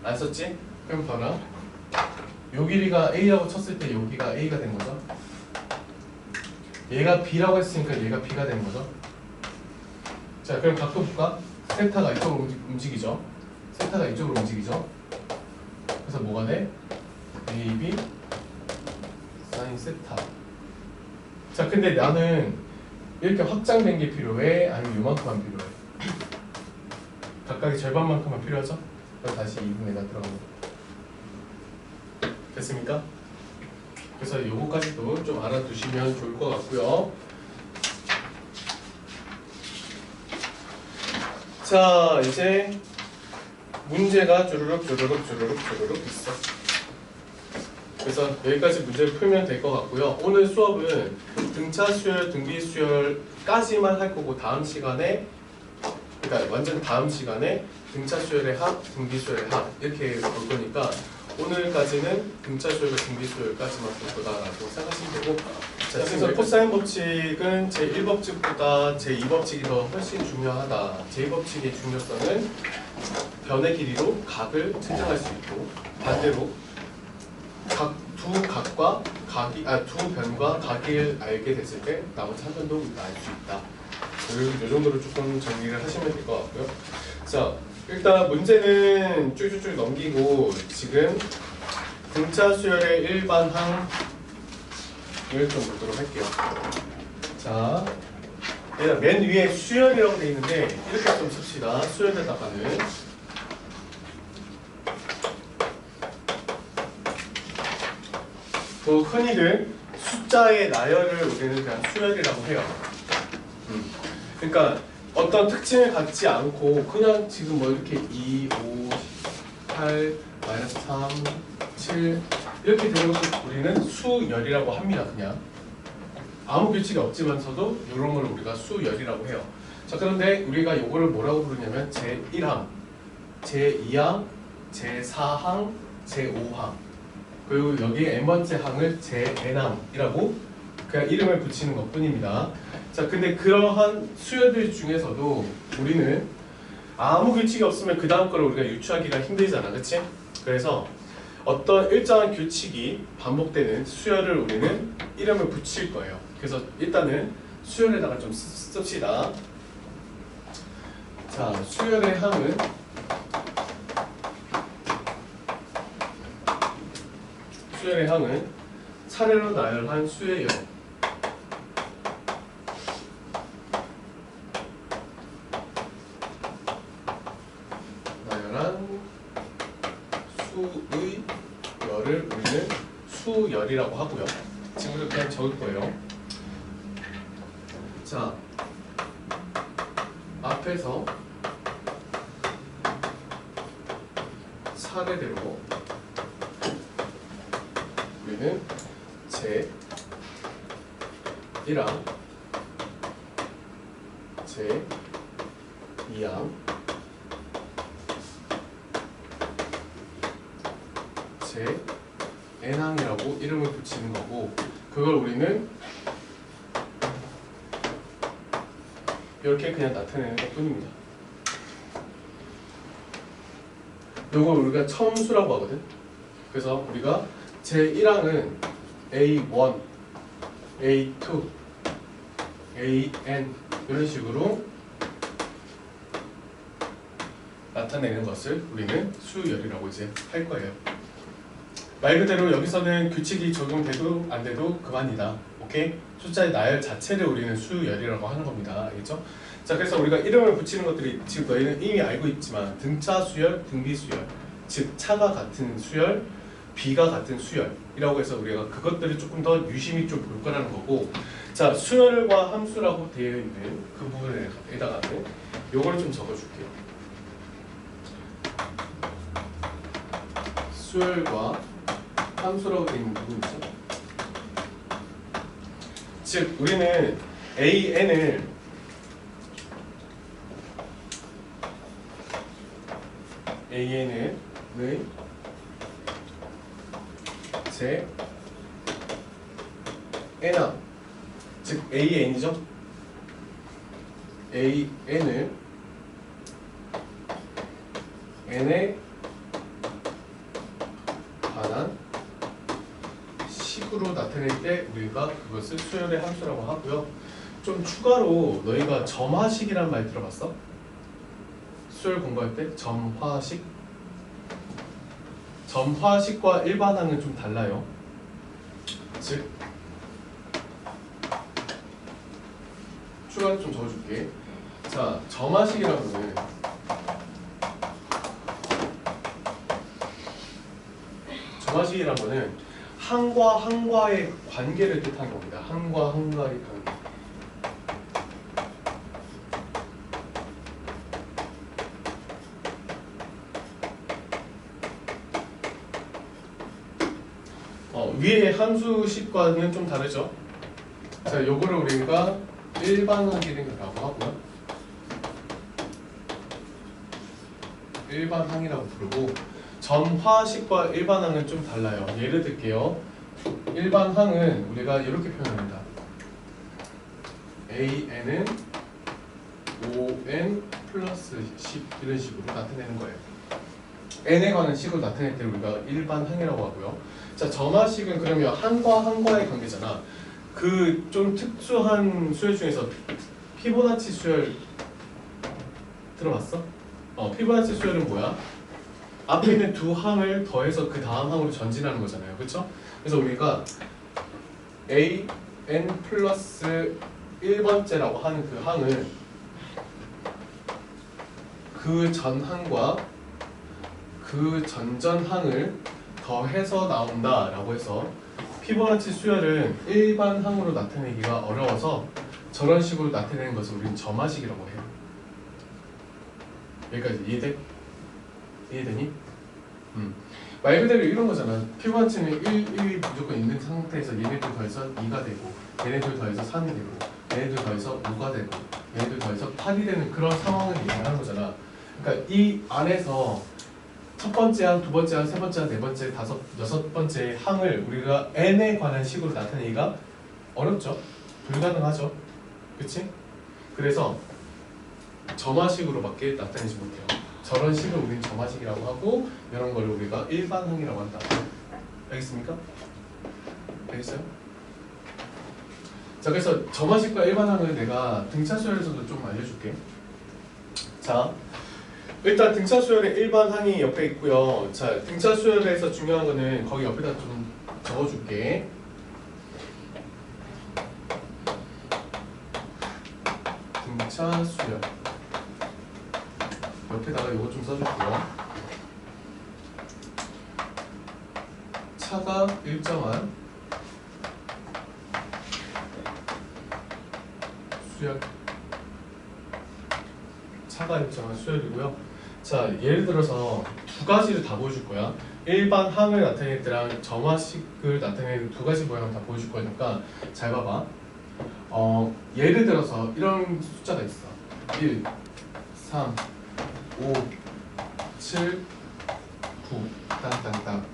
안 썼지? 그럼 봐라. 요 길이가 A라고 쳤을 때 여기가 A가 된 거죠. 얘가 B라고 했으니까 얘가 B가 되는 거죠. 자, 그럼 각도 볼까? 세타가 이쪽으로 움직이죠. 세타가 이쪽으로 움직이죠. 그래서 뭐가 돼? AB 사인 세타. 자, 근데 나는 이렇게 확장된 게 필요해? 아니면 요만큼만 필요해? 각각의 절반만큼만 필요하죠? 그럼 다시 2분에다 들어갑니다. 됐습니까? 그래서 요거까지도 좀 알아두시면 좋을 것 같고요. 자, 이제 문제가 주르륵 있어. 그래서 여기까지 문제를 풀면 될 것 같고요. 오늘 수업은 등차 수열, 등비 수열까지만 할 거고 다음 시간에, 그러니까 완전 다음 시간에 등차 수열의 합, 등비 수열의 합 이렇게 볼 거니까 오늘까지는 등차 수열과 등비 수열까지만 볼 거다라고 생각하시면 되고, 자, 그래서 코사인 법칙은 제1법칙보다 제2법칙이 더 훨씬 중요하다. 제2법칙의 중요성은 변의 길이로 각을 측정할 수 있고, 반대로 두 변과 각을 알게 됐을 때 나머지 한 변도 알 수 있다. 이 정도로 조금 정리를 하시면 될 것 같고요. 자, 일단 문제는 쭉쭉쭉 넘기고 지금 등차 수열의 일반항을 좀 보도록 할게요. 자, 일단 맨 위에 수열이라고 되어 있는데 이렇게 좀 씁시다. 수열에다가는 흔히들 숫자의 나열을 우리는 그냥 수열이라고 해요. 그러니까 어떤 특징을 갖지 않고 그냥 지금 뭐 이렇게 2, 5, 8, 마이너스 3, 7 이렇게 되는 것을 우리는 수열이라고 합니다. 그냥 아무 규칙이 없지만서도 이런 걸 우리가 수열이라고 해요. 자, 그런데 우리가 이거를 뭐라고 부르냐면 제1항, 제2항, 제4항, 제5항, 그리고 여기에 n번째 항을 제-n항이라고 그냥 이름을 붙이는 것 뿐입니다. 자, 근데 그러한 수열들 중에서도 우리는 아무 규칙이 없으면 그 다음 거를 우리가 유추하기가 힘들잖아, 그치? 그래서 어떤 일정한 규칙이 반복되는 수열을 우리는 이름을 붙일 거예요. 그래서 일단은 수열에다가 좀 씁시다. 자, 수열의 항은 차례로 나열한 수예요. 나열한 수의 열을 우리는 수열이라고 하고요. 지금부터 그냥 적을 거예요. 자, 앞에서 차례대로 우리는 제1항, 제2항, 제-n항이라고 이름을 붙이는 거고, 그걸 우리는 이렇게 그냥 나타내는 것 뿐입니다. 이걸 우리가 첨수라고 하거든. 그래서 우리가 제1항은 A1, A2, AN 이런 식으로 나타내는 것을 우리는 수열이라고 이제 할 거예요. 말 그대로 여기서는 규칙이 적용돼도 안 돼도 그만이다. 오케이? 숫자의 나열 자체를 우리는 수열이라고 하는 겁니다. 알겠죠? 자, 그래서 우리가 이름을 붙이는 것들이 지금 너희는 이미 알고 있지만 등차 수열, 등비 수열, 즉 차가 같은 수열, 비가 같은 수열이라고 해서 우리가 그것들을 조금 더 유심히 좀 볼 거라는 거고, 자, 수열과 함수라고 되어 있는 그 부분에다가는 요거를 좀 적어줄게요. 수열과 함수라고 되어 있는 부분 있죠. 즉 우리는 AN을 AN의 제 N함, 즉 AN이죠. AN을 N에 관한 식으로 나타낼 때 우리가 그것을 수열의 함수라고 하고요. 좀 추가로 너희가 점화식이란 말 들어봤어? 수열 공부할 때 점화식? 점화식과 일반항은 좀 달라요. 즉 추가로 좀 적어줄게. 자, 점화식이라는 거는 점화식이란 거는 항과 항과의 관계를 뜻하는 겁니다. 항과 항과의 관계. 위의 함수식과는 좀 다르죠. 자, 요거를 우리가 일반항이라고 하고요. 일반항이라고 부르고, 점화식과 일반항은 좀 달라요. 예를 들게요. 일반항은 우리가 이렇게 표현합니다. AN은 5N 플러스 10 이런 식으로 나타내는 거예요. N에 관한 식으로 나타낼 때 우리가 일반항이라고 하고요. 자, 점화식은 그러면 항과 항과의 관계잖아. 그 좀 특수한 수열 중에서 피보나치 수열 들어봤어? 피보나치 수열은 뭐야? 앞에 있는 두 항을 더해서 그 다음 항으로 전진하는 거잖아요. 그렇죠? 그래서 우리가 A, N 플러스 1번째라고 하는 그 항을 그 전 항과 그 전전 항을 더해서 나온다라고 해서 피보나치 수열은 일반 항으로 나타내기가 어려워서 저런 식으로 나타내는 것을 우리는 점화식이라고 해요. 여기까지 이해돼? 이해되니? 말 그대로 이런 거잖아. 피보나치는 1 무조건 있는 상태에서 얘네들 더해서 2가 되고 얘네들 더해서 3이 되고 얘네들 더해서 5가 되고 얘네들 더해서 8이 되는 그런 상황을 얘기하는 거잖아. 그러니까 이 안에서 첫 번째 항, 두 번째 항, 세 번째 항, 네 번째, 다섯, 여섯 번째 항을 우리가 n에 관한 식으로 나타내기가 어렵죠. 불가능하죠. 그치? 그래서 점화식으로밖에 나타내지 못해요. 저런 식을 우리는 점화식이라고 하고 이런 걸 우리가 일반항이라고 한다. 알겠습니까? 알겠어요? 자, 그래서 점화식과 일반항을 내가 등차 수열에서도 좀 알려줄게. 자, 일단 등차 수열의 일반항이 옆에 있고요. 자, 등차 수열에서 중요한 거는 거기 옆에다 좀 적어줄게. 등차 수열 옆에다가 이거 좀 써줄게요. 차가 일정한 수열, 차가 일정한 수열이고요. 자, 예를 들어서 두 가지를 다 보여줄 거야. 일반 항을 나타낼 때랑 점화식을 나타내는 두 가지 모양을 다 보여줄 거니까 잘 봐봐. 예를 들어서 이런 숫자가 있어. 1, 3, 5, 7, 9 땅땅땅.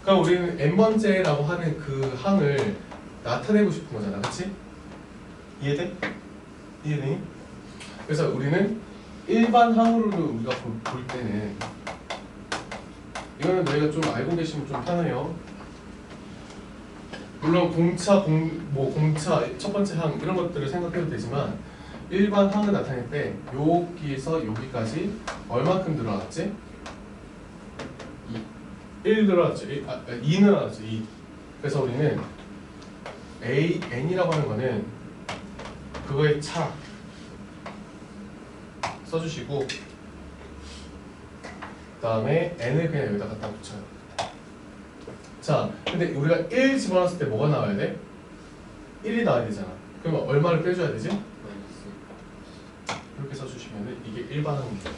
그러니까 우리는 n번째라고 하는 그 항을 나타내고 싶은 거잖아. 그치? 이해돼? 이해되니? 그래서 우리는 일반 항으로도 우리가 볼 때는 이거는 너희가 좀 알고 계시면 좀 편해요. 물론 공차, 공차 첫 번째 항 이런 것들을 생각해도 되지만 일반 항을 나타낼 때 여기에서 여기까지 얼마큼 늘어났지? 1 늘어났지. 2 늘어났지. 2. 그래서 우리는 AN이라고 하는 거는 그거의 차 써주시고 그 다음에 n을 그냥 여기다 갖다 붙여요. 자, 근데 우리가 1 집어넣었을 때 뭐가 나와야 돼? 1이 나와야 되잖아. 그러면 얼마를 빼줘야 되지? 이렇게 써주시면 이게 일반항입니다.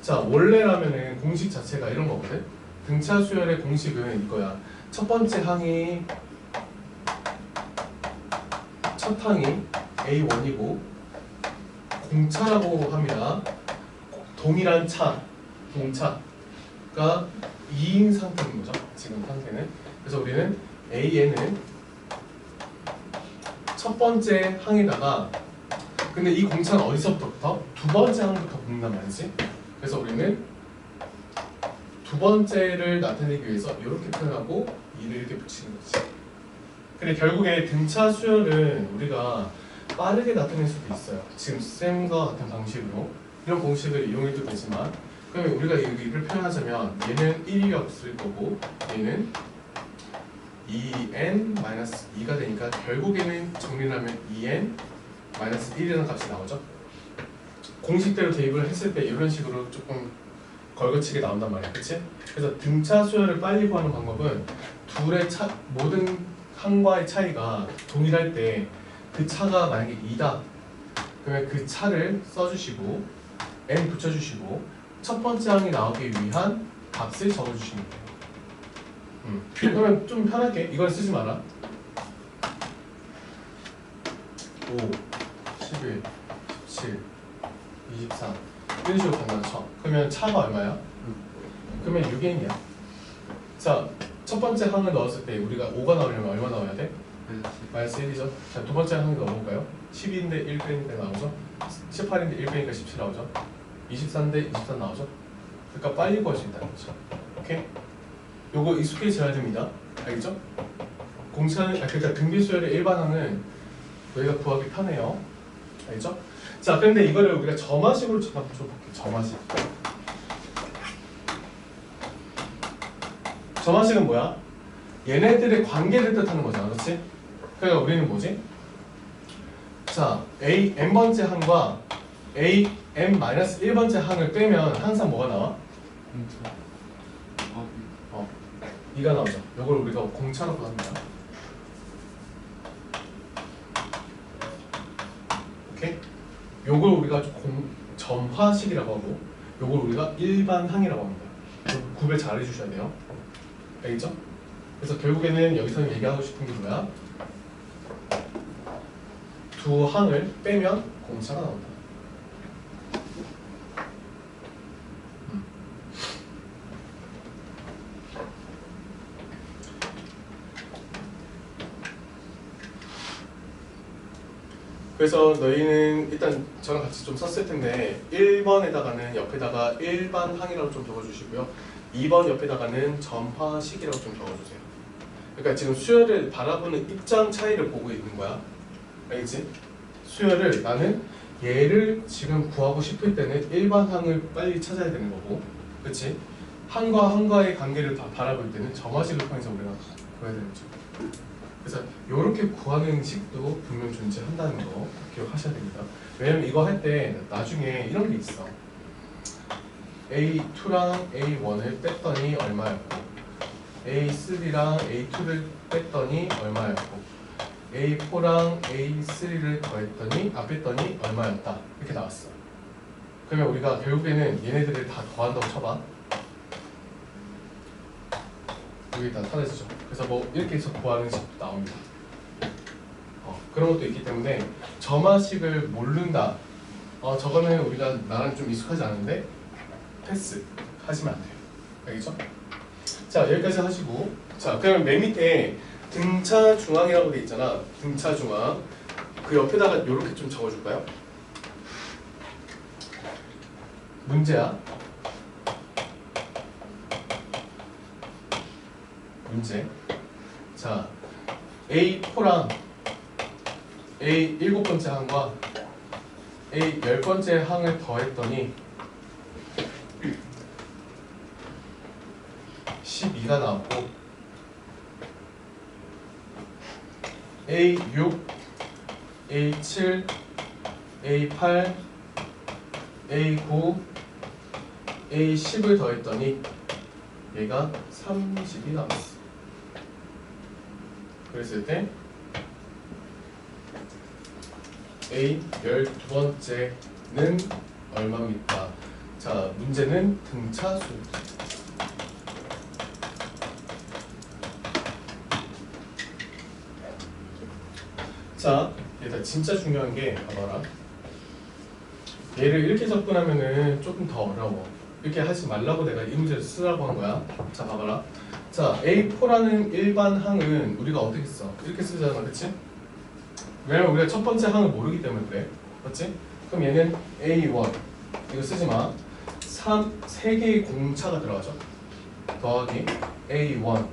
자, 원래라면은 공식 자체가 이런 거거든. 등차 수열의 공식은 이거야. 첫 번째 항이 첫 항이 A1이고 공차라고 합니다. 동일한 차, 공차. F가 2인 상태인 거죠. 지금 상태는. 그래서 우리는 AN은 첫 번째 항에다가 근데 이 공차는 어디서부터? 두 번째 항부터 붙는단 말이지. 그래서 우리는 두 번째를 나타내기 위해서 이렇게 표현하고 이를 이렇게 붙이는 거지. 근데 결국에 등차 수열은 우리가 빠르게 나타낼 수도 있어요. 지금 쌤과 같은 방식으로 이런 공식을 이용해도 되지만 그러면 우리가 이를 표현하자면 얘는 1이 없을 거고 얘는 2n-2가 되니까 결국에는 정리를 하면 2n-1이라는 값이 나오죠. 공식대로 대입을 했을 때 이런 식으로 조금 걸거치게 나온단 말이야. 그치? 그래서 등차 수열을 빨리 구하는 방법은 둘의 모든 항과의 차이가 동일할 때 그 차가 만약에 2다 그러면 그 차를 써주시고 n 붙여주시고 첫 번째 항이 나오기 위한 값을 적어주시면 돼요. 그러면 좀 편하게 이걸 쓰지 마라. 5, 11, 17, 23 이런 식으로 간다 쳐. 그러면 차가 얼마야? 그러면 6n이야. 자, 첫 번째 항을 넣었을 때 우리가 5가 나오려면 얼마 나와야 돼? 마이너스 1이죠. 자, 두 번째 항을 넣어볼까요? 12인데 1 빼니까 나오죠. 18인데 1 빼니까 17 나오죠. 24인데 23 나오죠. 그러니까 빨리 구할 수 있다는 거죠. 오케이? 요거 익숙해져야 됩니다. 알겠죠? 공차는 그러니까 등비수열의 일반항은 저희가 구하기 편해요. 알겠죠? 자, 그런데 이거를 우리가 점화식으로 한번 줘볼게요. 점화식. 점화식은 뭐야? 얘네들의 관계를 뜻하는 거잖아, 그렇지? 그러니까 우리는 뭐지? 자, a n번째 항과 a n-1번째 항을 빼면 항상 뭐가 나와? 2가 나오죠. 이걸 우리가 공차로 구합니다. 오케이? 요걸 우리가 점화식이라고 하고 요걸 우리가 일반항이라고 합니다. 구별 잘 해주셔야 돼요. 알겠죠? 그래서 결국에는 여기서 얘기하고 싶은 게 뭐야? 두 항을 빼면 공차가 나온다. 그래서 너희는 일단 저랑 같이 좀 썼을 텐데 1번에다가는 옆에다가 일반 항이라고 좀 적어주시고요. 2번 옆에다가는 점화식이라고 좀 적어주세요. 그러니까 지금 수열을 바라보는 입장 차이를 보고 있는 거야. 알겠지? 수열을 나는 얘를 지금 구하고 싶을 때는 일반 항을 빨리 찾아야 되는 거고, 그렇지? 항과 항과의 관계를 바라볼 때는 점화식을 통해서 우리가 구해야 되는 거죠. 그래서 이렇게 구하는 식도 분명 존재한다는 거 기억하셔야 됩니다. 왜냐면 이거 할 때 나중에 이런 게 있어. A2랑 A1을 뺐더니 얼마였고 A3랑 A2를 뺐더니 얼마였고 A4랑 A3를 뺐더니 얼마였다. 이렇게 나왔어. 그러면 우리가 결국에는 얘네들을 다 더한다고 쳐봐. 여기 다 찾아지죠. 그래서 뭐 이렇게 해서 구하는 식도 나옵니다. 그런 것도 있기 때문에 점화식을 모른다. 저거는 우리가 나랑 좀 익숙하지 않은데 패스 하시면 안 돼요. 알겠죠? 자, 여기까지 하시고, 자, 그러면 맨 밑에 등차 중앙이라고 돼 있잖아. 등차 중앙. 그 옆에다가 이렇게 좀 적어줄까요? 문제야. 문제. 자, A4랑 A 7번째 항과 A 10번째 항을 더했더니 12가 나왔고 A6, A7, A8, A9, A10을 더했더니 얘가 30이 나왔어. 그랬을 때 A 12번째는 얼마입니까? 자, 문제는 등차수. 자, 얘들아 진짜 중요한 게 봐봐라. 얘를 이렇게 접근하면은 조금 더 어려워. 이렇게 하지 말라고 내가 이 문제를 쓰라고 한 거야. 자, 봐봐라. 자, A4라는 일반 항은 우리가 어떻게 써? 이렇게 쓰잖아, 그치? 왜냐면 우리가 첫 번째 항을 모르기 때문에 그래. 맞지? 그럼 얘는 A1 이거 쓰지 마. 3개의 공차가 들어가죠. 더하기 A1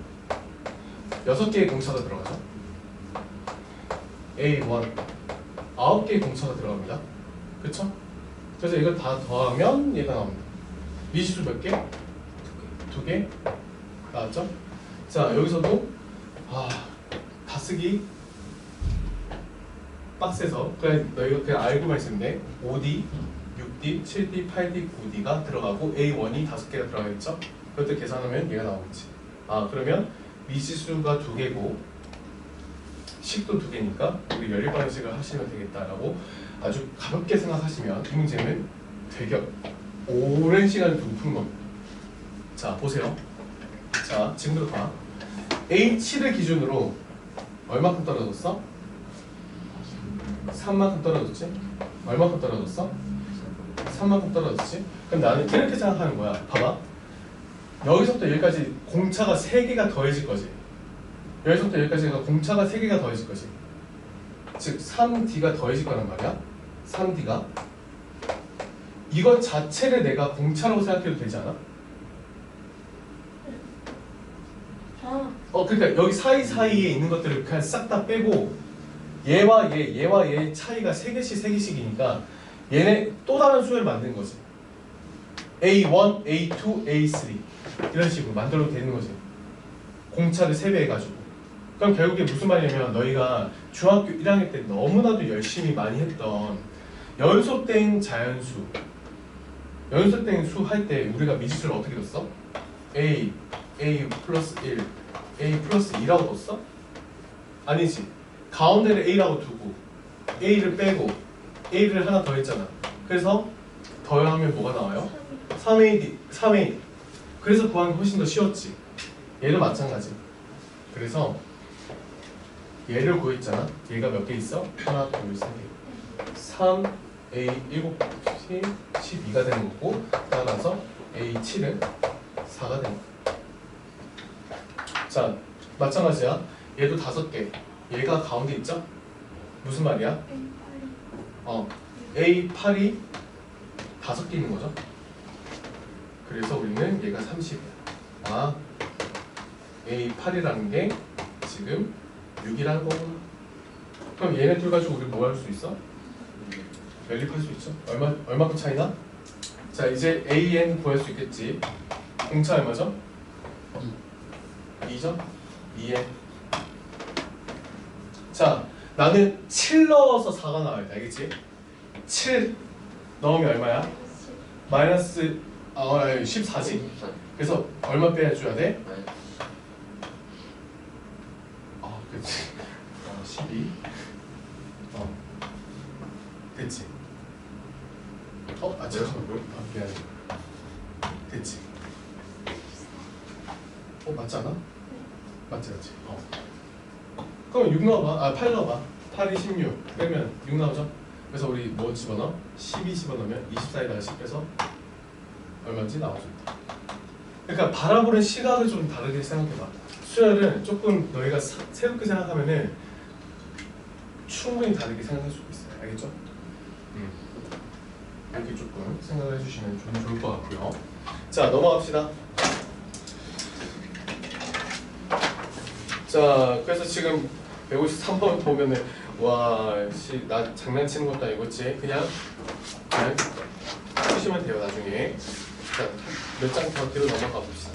6개의 공차가 들어가죠. A1 9개의 공차가 들어갑니다. 그쵸? 그래서 이걸 다 더하면 얘가 나옵니다. 미지수 몇 개? 2개? 나왔죠? 자, 여기서도 다 쓰기 빡세서 그냥 너희가 그냥 알고만 있으면 돼. 5D, 6D, 7D, 8D, 9D가 들어가고 A1이 5개가 들어가겠죠? 그것들 계산하면 얘가 나오겠지. 그러면 미지수가 2개고 식도 2개니까 우리 연립 방식을 하시면 되겠다라고 아주 가볍게 생각하시면 이 문제는 되게 오랜 시간을 두고 푸는 겁니다. 자, 보세요. 자, 지금부터 봐. A7을 기준으로 얼마큼 떨어졌어? 3만큼 떨어졌지? 얼마큼 떨어졌어? 3만큼 떨어졌지? 그럼 나는 이렇게 생각하는 거야. 봐봐. 여기서부터 여기까지 공차가 3개가 더해질 거지. 여기서부터 여기까지가 공차가 3개가 더해질 거지. 즉 3D가 더해질 거란 말이야. 3D가 이것 자체를 내가 공차라고 생각해도 되지 않아? 그러니까 여기 사이사이에 있는 것들을 그냥 싹 다 빼고 얘와 얘의 차이가 3개씩이니까 얘네 또 다른 수를 만든 거지. A1, A2, A3 이런 식으로 만들어도 되는 거지. 공차를 3배 해가지고. 그럼 결국에 무슨 말이냐면 너희가 중학교 1학년 때 너무나도 열심히 많이 했던 연속된 자연수 연속된 수 할 때 우리가 미지수를 어떻게 뒀어? A 플러스 1 A 플러스 2라고 뒀어? 아니지. 가운데를 A라고 두고 A를 빼고 A를 하나 더 했잖아. 그래서 더하면 뭐가 나와요? 3A 그래서 구하는 게 훨씬 더 쉬웠지. 얘도 마찬가지. 그래서 얘를 구했잖아. 얘가 몇 개 있어? 하나, 둘, 셋 개. 3, A 7, 12가 되는 거고 따라서 A7은 4가 되는 거야. 자, 마찬가지야. 얘도 5개. 얘가 가운데 있죠? 무슨 말이야? A8이 5개 있는 거죠. 그래서 우리는 얘가 30이야. A8이라는 게 지금 6이라는 거구나. 그럼 얘네 둘 가지고 우리 뭐 할 수 있어? 연립할 수 있죠. 얼마큼 차이나? 자, 이제 AN 구할 수 있겠지. 공차 얼마죠? 2죠? 2N. 자, 나는 7 넣어서 4가 나와야 돼. 알겠지? 7 넣으면 얼마야? 마이너스 14지. 그래서 얼마 빼줘야 돼? 그치. 12. 됐지. 잠깐만. 미안해. 됐지. 맞지 않아? 맞지. 그럼 6 넣어봐. 8 넣어봐. 8이 16 빼면 6 나오죠? 그래서 우리 뭐 집어넣어? 12 집어넣으면 24에다가 10 빼서 얼마인지 나와준다. 그러니까 바라보는 시각을 좀 다르게 생각해봐. 수열은 조금 너희가 새롭게 생각하면은 충분히 다르게 생각할 수 있어요. 알겠죠? 이렇게 조금 생각을 해주시면 좀 좋을 것 같고요. 자, 넘어갑시다. 자, 그래서 지금 153번 보면은 나 장난치는 것도 아니겠지? 그냥 푸시면 돼요. 나중에. 자, 몇 장 더 뒤로 넘어가 봅시다.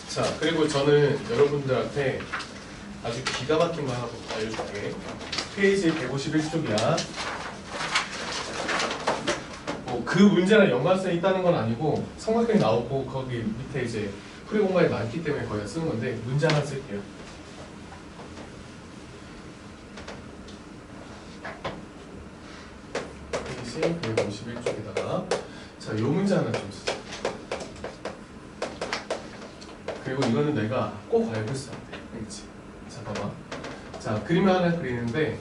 자, 그리고 저는 여러분들한테 아주 기가 막힌 거 하나 알려줄게. 페이지 151쪽이야. 그 문제랑 연관성이 있다는 건 아니고 삼각형이 나오고 거기 밑에 이제 풀이 공간이 많기 때문에 거기다 쓰는 건데 문제 하나 쓸게요. 페이지 151쪽에다가 자, 요 문제 하나 좀 쓰자. 그리고 이거는 내가 꼭 알고 있어야 돼. 알겠지? 자, 봐봐. 자, 그림을 하나 그리는데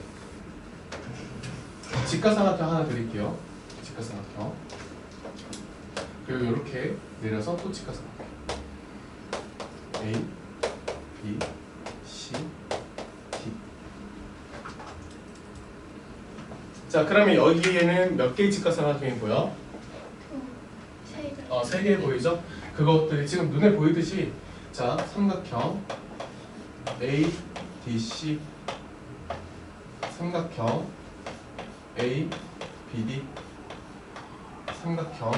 직각삼각형 하나 드릴게요. 직각삼각형. 그리고 이렇게 내려서 또 직각삼각형. A, B, C, D. 자, 그러면 여기에는 몇 개의 직각삼각형이 보여? 세 개 보이죠? 그것들이 지금 눈에 보이듯이 자, 삼각형 A, D, C 삼각형 A, B, D 삼각형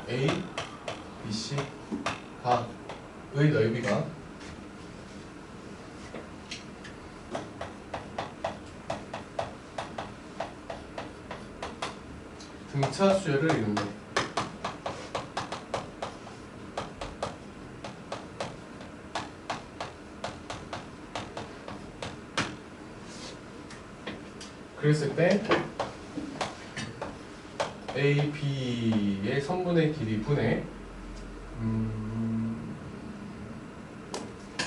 A, B, C 가의 넓이가 등차 수열을 이룬다. 그랬을 때 A, B의 선분의 길이 분의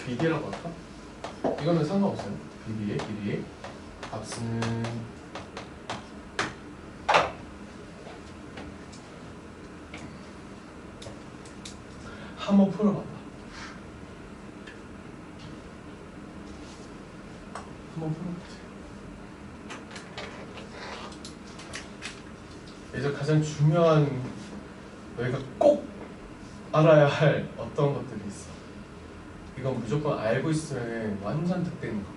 BD라고 할까? 이거는 상관없어요. BD의 길이 값은 한번 풀어봐봐. 한번 풀어보자. 이제 가장 중요한 너희가 꼭 알아야 할 어떤 것들이 있어. 이건 무조건 알고 있으면 완전 득되는 거.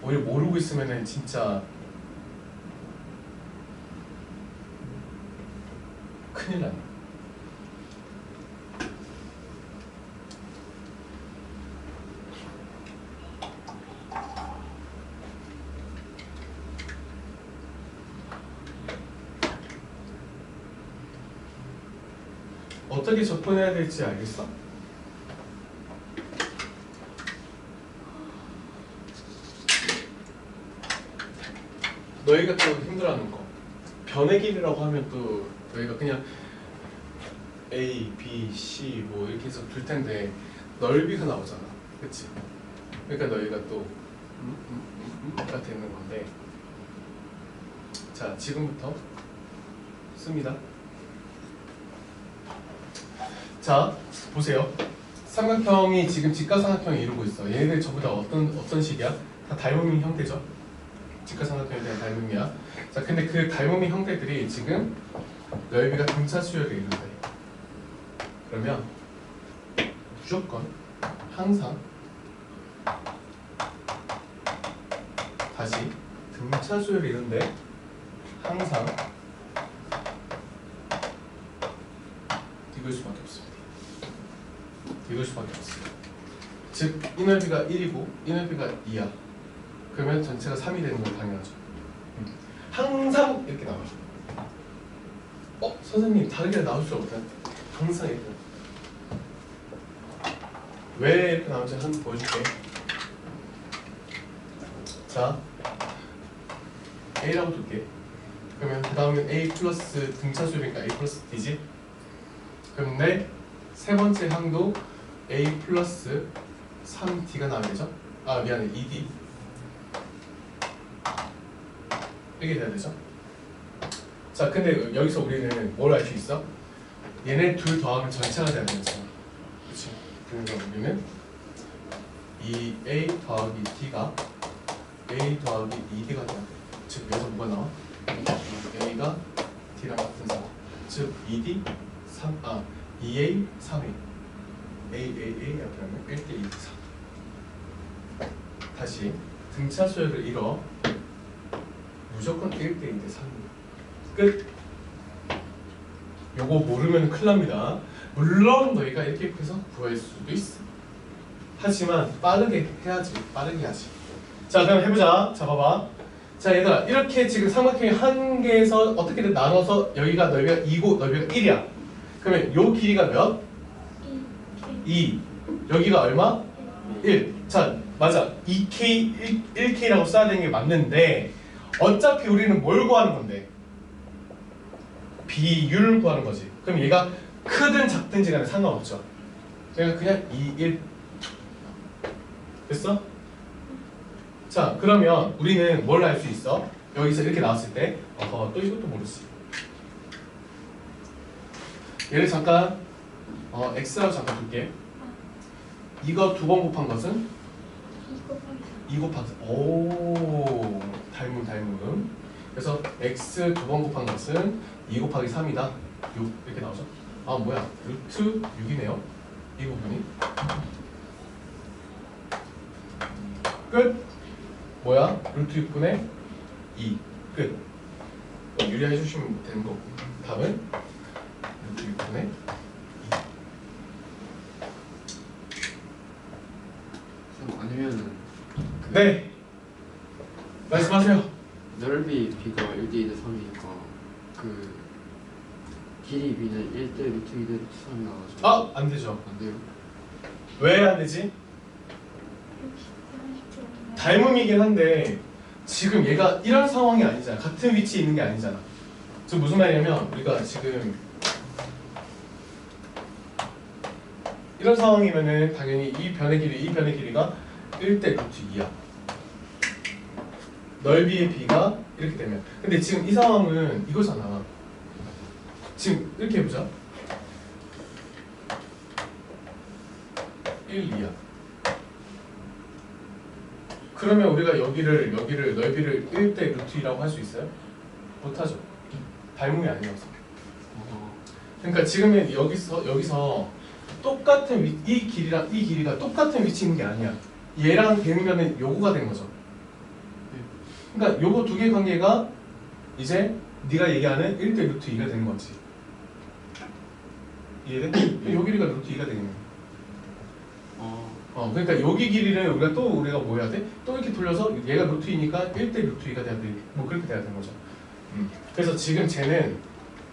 오히려 모르고 있으면 진짜 큰일 나네. 어떻게 접근해야 될지 알겠어? 너희가 또 힘들어하는 거 변의 길이라고 하면 또 너희가 그냥 A, B, C 뭐 이렇게 해서 둘 텐데 넓이가 나오잖아, 그치? 그러니까 너희가 또 가 되는 건데 자, 지금부터 씁니다. 자, 보세요. 삼각형이 지금 직각삼각형을 이루고 있어. 얘네들 전부 다 어떤 식이야? 다 닮음인 형태죠. 직각삼각형에 대한 닮음이야. 자, 근데 그 닮음인 형태들이 지금 넓이가 등차 수열을 이룬다. 그러면 무조건 항상 다시 등차 수열을 이룬데 항상 이걸 수밖에 없습니다. 이걸 수밖에 없어요. 즉, 이 넓이가 1이고 이 넓이가 2야. 그러면 전체가 3이 되는 건 당연하죠. 항상 이렇게 나와요. 선생님 다르게 나올 수 없나요? 항상 이렇게. 왜 이렇게 나오는지 한번 보여줄게. 자, A라고 둘게. 그러면 그 다음에 A 플러스 등차 수열이니까 A 플러스 D지? 그럼 내 세 번째 항도 A 플러스 3D가 나와야죠? 아, 미안해, 2D 이렇게 돼야 되죠? 자, 근데 여기서 우리는 뭘 알 수 있어? 얘네 둘 더하면 전체가 돼야 되잖아. 그치? 그러니까 우리는 이 A 더하기 D가 A 더하기 2D가 돼야 돼. 즉, 여기서 뭐가 나와? A가 D랑 같은 상황. 즉, 2D 2A 3A 이렇게 하면 1대 2대 3. 다시 등차 수열을 이뤄 무조건 1대 2대 3입니다. 끝. 요거 모르면 큰일 납니다. 물론 너희가 이렇게 해서 구할 수도 있어. 하지만 빠르게 해야지. 빠르게 해야지. 자, 그럼 해보자. 자, 봐봐. 자, 얘들아, 이렇게 지금 삼각형이 한 개에서 어떻게든 나눠서 여기가 넓이가 2고 넓이가 1이야. 그러면 요 길이가 몇? 2. 여기가 얼마? 1. 자, 맞아. 2K, 1K라고 써야 되는 게 맞는데 어차피 우리는 뭘 구하는 건데? 비율 구하는 거지. 그럼 얘가 크든 작든지 간에 상관없죠. 그러니까 그냥 2, 1. 됐어? 자, 그러면 우리는 뭘 알 수 있어? 여기서 이렇게 나왔을 때 또 이것도 모르지. 얘를 잠깐 x라고 잠깐 둘게. 이거 두 번 곱한 것은 2 곱하기 3. 오, 닮음. 그래서 x 두 번 곱한 것은 2 곱하기 3이다. 6 이렇게 나오죠? 아 뭐야? 루트 6이네요. 이 부분이. 끝. 뭐야? 루트 6분의 2. 끝. 유리해 주시면 되는 거고. 답은 루트 6분의 2. 아니면은 네. 말씀하세요. 넓이 b가 1대 2대 3이니까 그 길이 b는 1대 루트 2대 루트 3이 나와가지고 아, 안 되죠. 안 돼요? 왜 안 되지? 닮음이긴 한데 지금 얘가 이런 상황이 아니잖아. 같은 위치에 있는 게 아니잖아. 지금 무슨 말이냐면 우리가 지금 이런 상황이면은 당연히 이 변의 길이가 1대 루트 2야. 넓이의 b가 이렇게 되면. 근데 지금 이 상황은 이거잖아. 지금 이렇게 해보자. 1, 2야. 그러면 우리가 여기를 넓이를 1대 루트 2라고 할 수 있어요? 못하죠. 닮음이 아니어서. 그러니까 지금은 여기서 똑같은 이 길이가 똑같은 위치에 있는 게 아니야. 얘랑 되면은 요거가 된 거죠. 그러니까 요거 두 개의 관계가 이제 네가 얘기하는 1대 루트 2가 되는 거지. 이해돼? 요 길이가 루트 2가 되겠네. 그러니까 여기 길이를 우리가 뭐 해야 돼? 또 이렇게 돌려서 얘가 루트 2니까 1대 루트 2가 돼야 돼. 뭐 그렇게 돼야 되는 거죠. 그래서 지금 쟤는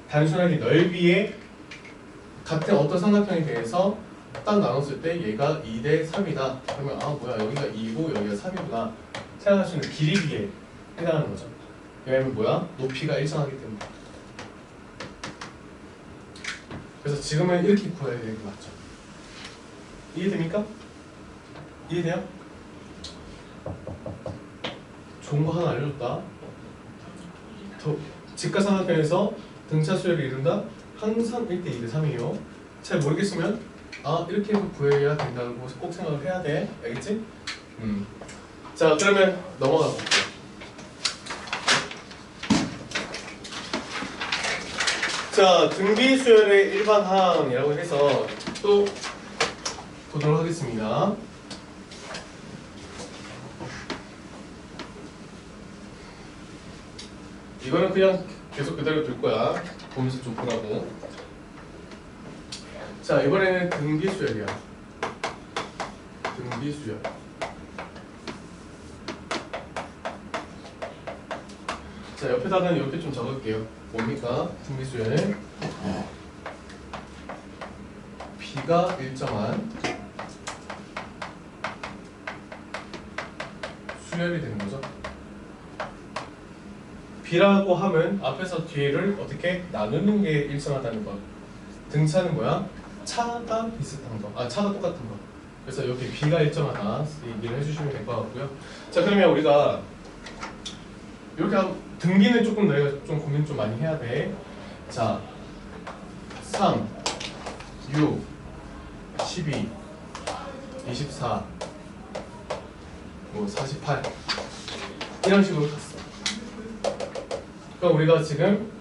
단순하게 넓이의 같은 어떤 삼각형에 대해서 딱 나눴을 때 얘가 2대 3이다. 그러면 아 뭐야 여기가 2고 여기가 3이구나 생각할 수 있는 길이비에 해당하는 거죠. 왜냐면 뭐야? 높이가 일정하기 때문에. 그래서 지금은 이렇게 구해야 되는 게 맞죠. 이해됩니까? 이해돼요? 좋은 거 하나 알려줬다. 직각삼각형에서 등차 수열을 이룬다? 항상 1대 2대 3이에요. 잘 모르겠으면 아 이렇게 해서 구해야 된다고 꼭 생각을 해야 돼. 알겠지? 자 그러면 넘어가 볼게요. 자 등비수열의 일반항이라고 해서 또 보도록 하겠습니다. 이거는 그냥 계속 그대로 둘 거야. 보면서 좀 보라고. 자 이번에는 등비수열이야. 등비수열. 자 옆에다가는 이렇게 좀 적을게요. 뭡니까? 등비수열. b가 일정한 수열이 되는 거죠. b라고 하면 앞에서 뒤를 어떻게 나누는 게 일정하다는 것. 등차는 뭐야? 차가 비슷한 거. 차가 똑같은 거. 그래서 여기 b가 일정하다 얘기를 해주시면 될 것 같고요. 자 그러면 우리가 이렇게 하면 등비는 조금 너희가 좀 고민 좀 많이 해야 돼. 자 3, 6, 12, 24, 뭐 48 이런 식으로 갔어. 그러니까 우리가 지금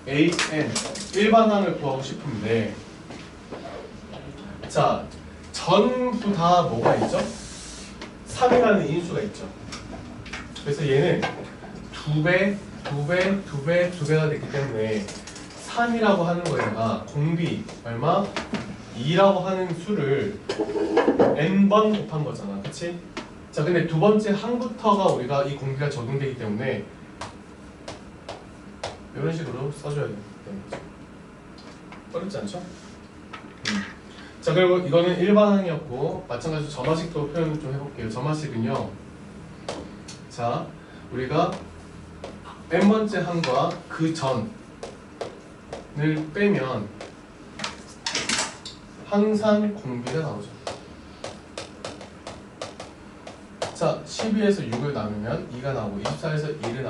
AN 일반항을 구하고 싶은데 자 전부 다 뭐가 있죠? 3이라는 인수가 있죠. 그래서 얘는 2배, 2배, 2배, 2배가 됐기 때문에 3이라고 하는 거에다가 공비 얼마? 2라고 하는 수를 n번 곱한 거잖아. 그치? 자 근데 두 번째 항부터가 우리가 이 공비가 적용되기 때문에 이런 식으로 써줘야 되는 거죠. 어렵지 않죠? 자 그리고 이거는 일반항이었고 마찬가지로 점화식도 표현 좀 해볼게요. 점화식은요. 자 우리가 n번째 항과 그 전을 빼면 항상 공비가 나오죠. 자 자, 12에서 6을 나누면 2가 나오고 24에서 11을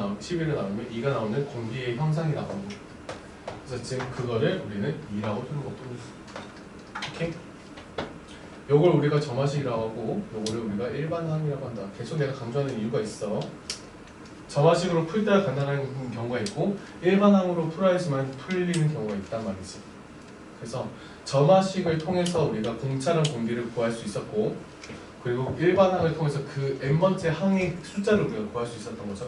나누면 2가 나오는 공비의 형상이 나옵니다. 그래서 지금 그거를 우리는 2라고 두는 겁니다. 오케이? 요걸 우리가 점화식이라고 하고 요거를 우리가 일반항이라고 한다. 계속 내가 강조하는 이유가 있어. 점화식으로 풀 때가 간단한 경우가 있고 일반항으로 풀어야지만 풀리는 경우가 있단 말이지. 그래서 점화식을 통해서 우리가 공차랑 공비를 구할 수 있었고 그리고 일반항을 통해서 그 n번째 항의 숫자를 우리가 구할 수 있었던 거죠.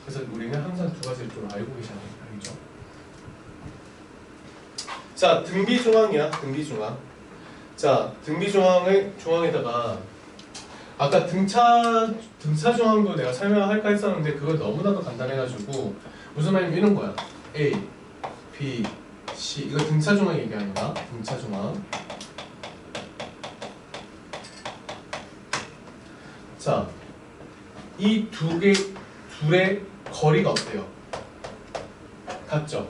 그래서 우리는 항상 두 가지를 좀 알고 계셔야 되죠. 자, 등비중항이야. 등비중항. 자, 등비중항에다가 아까 등차중항도 내가 설명할까 했었는데 그거 너무나도 간단해가지고 무슨 말이냐면 이런 거야. A, B, C 이거 등차중항 얘기하는 거야. 등차중항. 자, 이 둘의 거리가 어때요? 같죠?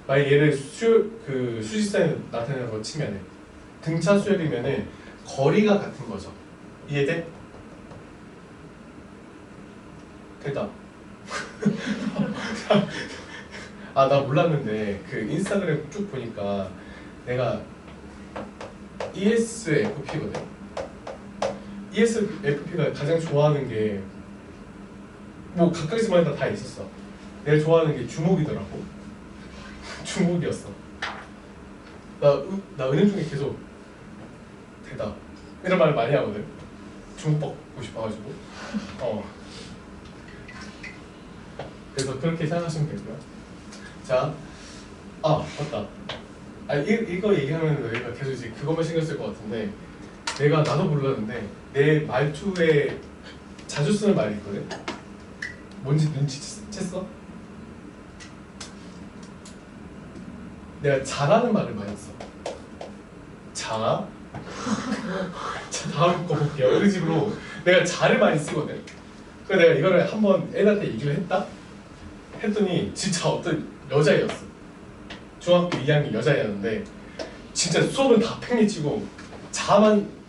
만약 얘를 수직선에 나타내는 치면은 등차 수열이면은 거리가 같은 거죠. 이해돼? 됐다. 아, 나 몰랐는데 그 인스타그램 쭉 보니까 내가 ESFP거든. ESFP가 가장 좋아하는 게 뭐 각각지마다 다 있었어. 내가 좋아하는 게 주목이더라고. 주목이었어. 나 은행 중에 계속 대답 이런 말 많이 하거든. 주목받고 싶어가지고. 그래서 그렇게 생각하시면 되고요. 자, 맞다. 이거 얘기하면 너희가 계속 이제 그것만 신경 쓸 것 같은데 나도 몰랐는데 내 말투에 자주 쓰는 말이 있거든. 뭔지 눈치챘어? 내가 잘하는 말을 많이 써. 자, 다음 거 볼게요. 이런 식으로 내가 잘을 많이 쓰거든. 그래서 내가 이거를 한번 애한테 얘기를 했더니 진짜 어떤 여자애였어. 중학교 2학년 여자애였는데 진짜 수업은 다 팽개치고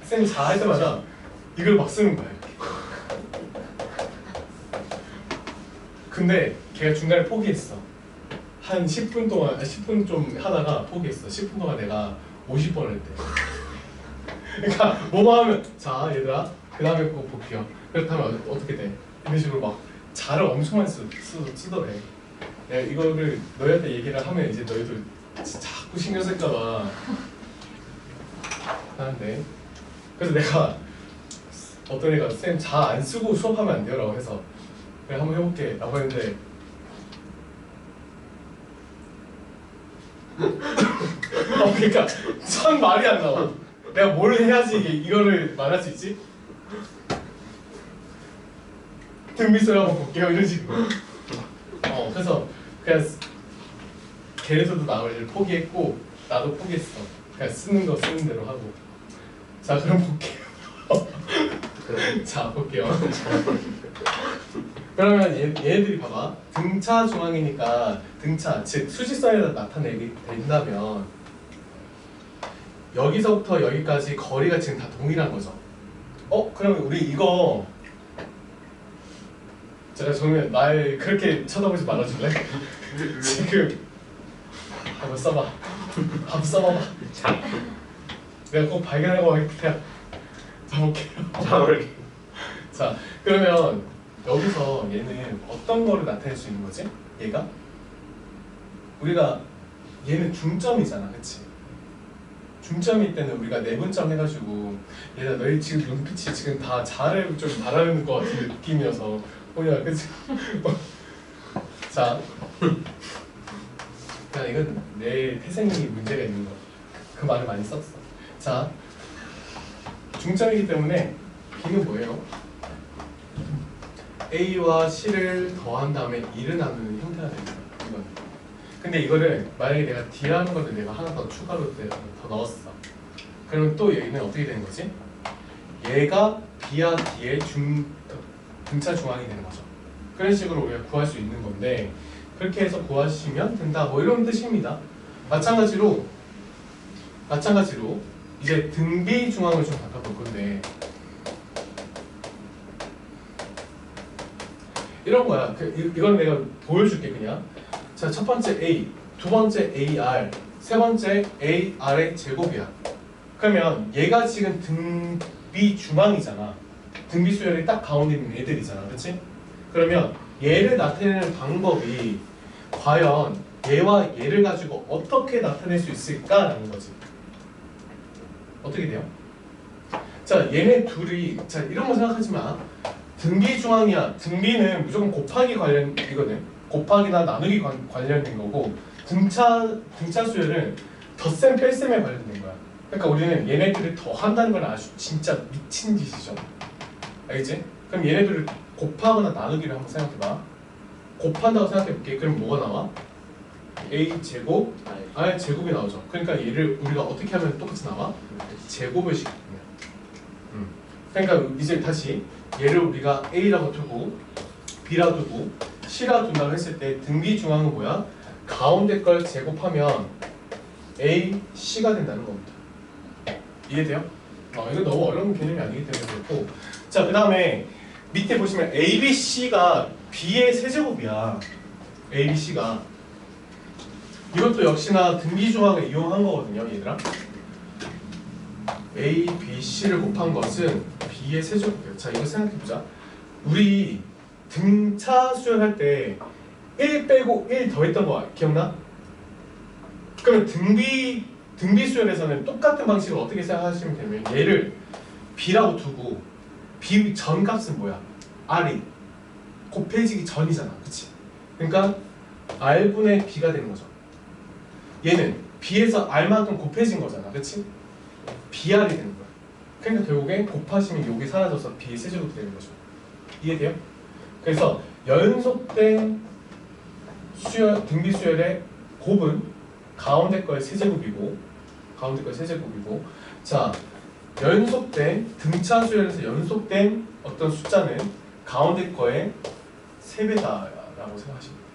쌤이 자 할 때마다 이걸 막 쓰는 거야. 근데 걔가 중간에 포기했어. 한 10분 동안, 10분 좀 하다가 포기했어. 10분 동안 내가 50번을 했대. 그러니까 뭐만 하면 자 얘들아 그 다음에 꼭 볼게요. 그렇다면 어떻게 돼? 이런 식으로 막 자를 엄청 많이 쓰더래. 내가 이거를 너희한테 얘기를 하면 이제 너희들 자꾸 신경 쓸까봐 하는데 그래서 내가 어떤 애가 쌤 자 안 쓰고 수업하면 안 돼요 라고 해서 내가 한번 해볼게 라고 했는데 그러니까 전 말이 안 나와. 내가 뭘 해야지 이거를 말할 수 있지? 등비소리 한번 볼게요 이런 식으로. 그래서 그냥 걔네들도 나를 포기했고 나도 포기했어. 그냥 쓰는 대로 하고. 자 그럼 볼게요. 자 볼게요. 그러면 얘네들이 봐봐. 등차 중앙이니까 등차 즉 수직선에다 나타내게 된다면 여기서부터 여기까지 거리가 지금 다 동일한 거죠. 그러면 우리 이거 제가 정말 날 그렇게 쳐다보지 말아줄래? 지금 한번 써봐. 한번 써봐봐. 내가 꼭 발견하고 그냥 자볼게요. 자 그러면 여기서 얘는 어떤 거를 나타낼 수 있는 거지? 얘가? 우리가 얘는 중점이잖아, 그치? 중점일 때는 우리가 내분점 해가지고 얘들아 너희 지금 눈빛이 지금 다 자를 좀 바라는 것 같은 느낌이어서 뭐냐, 그치? 자, 이건 내 태생이 문제가 있는 거. 그 말을 많이 썼어. 자, 중점이기 때문에 B는 뭐예요? A와 C를 더한 다음에 2를 나누는 형태가 됩니다. 이건. 근데 이거를 만약에 내가 D라는 거를 내가 하나 더 추가로 더 넣었어. 그러면 또 얘는 어떻게 되는 거지? 얘가 B와 D의 등차 중앙이 되는 거죠. 그런 식으로 우리가 구할 수 있는 건데 그렇게 해서 구하시면 된다. 뭐 이런 뜻입니다. 마찬가지로 이제 등비 중앙을 좀 바꿔볼 건데 이런 거야. 이건 내가 보여줄게 그냥. 자, 첫 번째 A, 두 번째 AR, 세 번째 AR의 제곱이야. 그러면 얘가 지금 등비 중앙이잖아. 등비 수열이 딱 가운데 있는 애들이잖아, 그렇지? 그러면 얘를 나타내는 방법이 과연 얘와 얘를 가지고 어떻게 나타낼 수 있을까라는 거지. 어떻게 돼요? 자, 얘네 둘이 자 이런 거 생각하지 마. 등비 중앙이야. 등비는 무조건 곱하기 관련이거든. 곱하기나 나누기 관련된 거고 등차 수열은 덧셈 뺄셈에 관련된 거야. 그러니까 우리는 얘네들을 더 한다는 건 아주 진짜 미친 짓이죠. 알겠지? 그럼 얘네들을 곱하거나 나누기를 한번 생각해봐. 곱한다고 생각해볼게. 그럼 뭐가 나와? A 제곱 R 제곱이 나오죠. 그러니까 얘를 우리가 어떻게 하면 똑같이 나와? 제곱을 시키면. 그러니까 이제 다시 얘를 우리가 A라고 두고 B라고 두고 C라고 둔다고 했을 때 등비 중앙은 뭐야? 가운데 걸 제곱하면 A, C가 된다는 겁니다. 이해돼요? 이거 너무 어려운 개념이 아니기 때문에 그렇고. 자, 그 다음에 밑에 보시면 A, B, C가 B의 세제곱이야. A, B, C가 이것도 역시나 등비 중앙을 이용한 거거든요, 얘들아. A, B, C를 곱한 것은 B의 세제곱이에요. 자, 이거 생각해보자. 우리 등차 수열할 때 1 빼고 1 더했던 거 기억나? 그러면 등비 수열에서는 똑같은 방식으로 어떻게 생각하시면 되면 얘를 B라고 두고 B 전 값은 뭐야? R이 곱해지기 전이잖아, 그치? 그러니까 R분의 B가 되는 거죠. 얘는 B에서 R만큼 곱해진 거잖아, 그치? BR이 되는 거야. 그러니까 결국엔 곱하시면 여기 사라져서 B의 세제곱이 되는 거죠. 이해돼요? 그래서 연속된 등비 수열의 곱은 가운데 거의 세제곱이고 자, 연속된 등차 수열에서 연속된 어떤 숫자는 가운데 거의 3배다라고 생각하시면 돼요.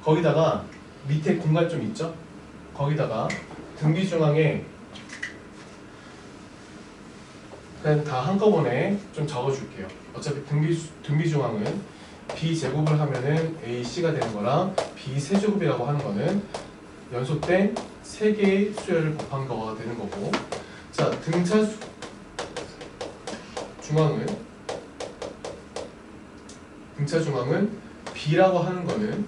거기다가 밑에 공간 좀 있죠? 거기다가 등비 중앙에 그냥 다 한꺼번에 좀 적어줄게요. 어차피 등비 중앙은 B 제곱을 하면은 AC가 되는 거랑 B 세제곱이라고 하는 거는 연속된 3개의 수열을 곱한 거가 되는 거고. 자, 등차 중앙은 B라고 하는 거는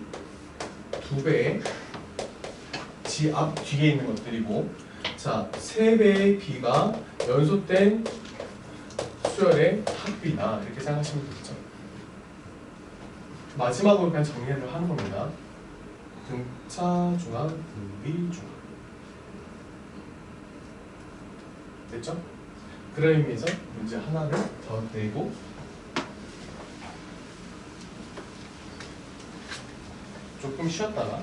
2배의 G 앞 뒤에 있는 것들이고, 자, 3배의 B가 연속된 수열의 합비다 이렇게 생각하시면 되겠죠. 마지막으로 그냥 정리를 하는 겁니다. 등차 중앙, 등비 중앙. 됐죠? 그런 의미에서 문제 하나를 더 내고 조금 쉬었다가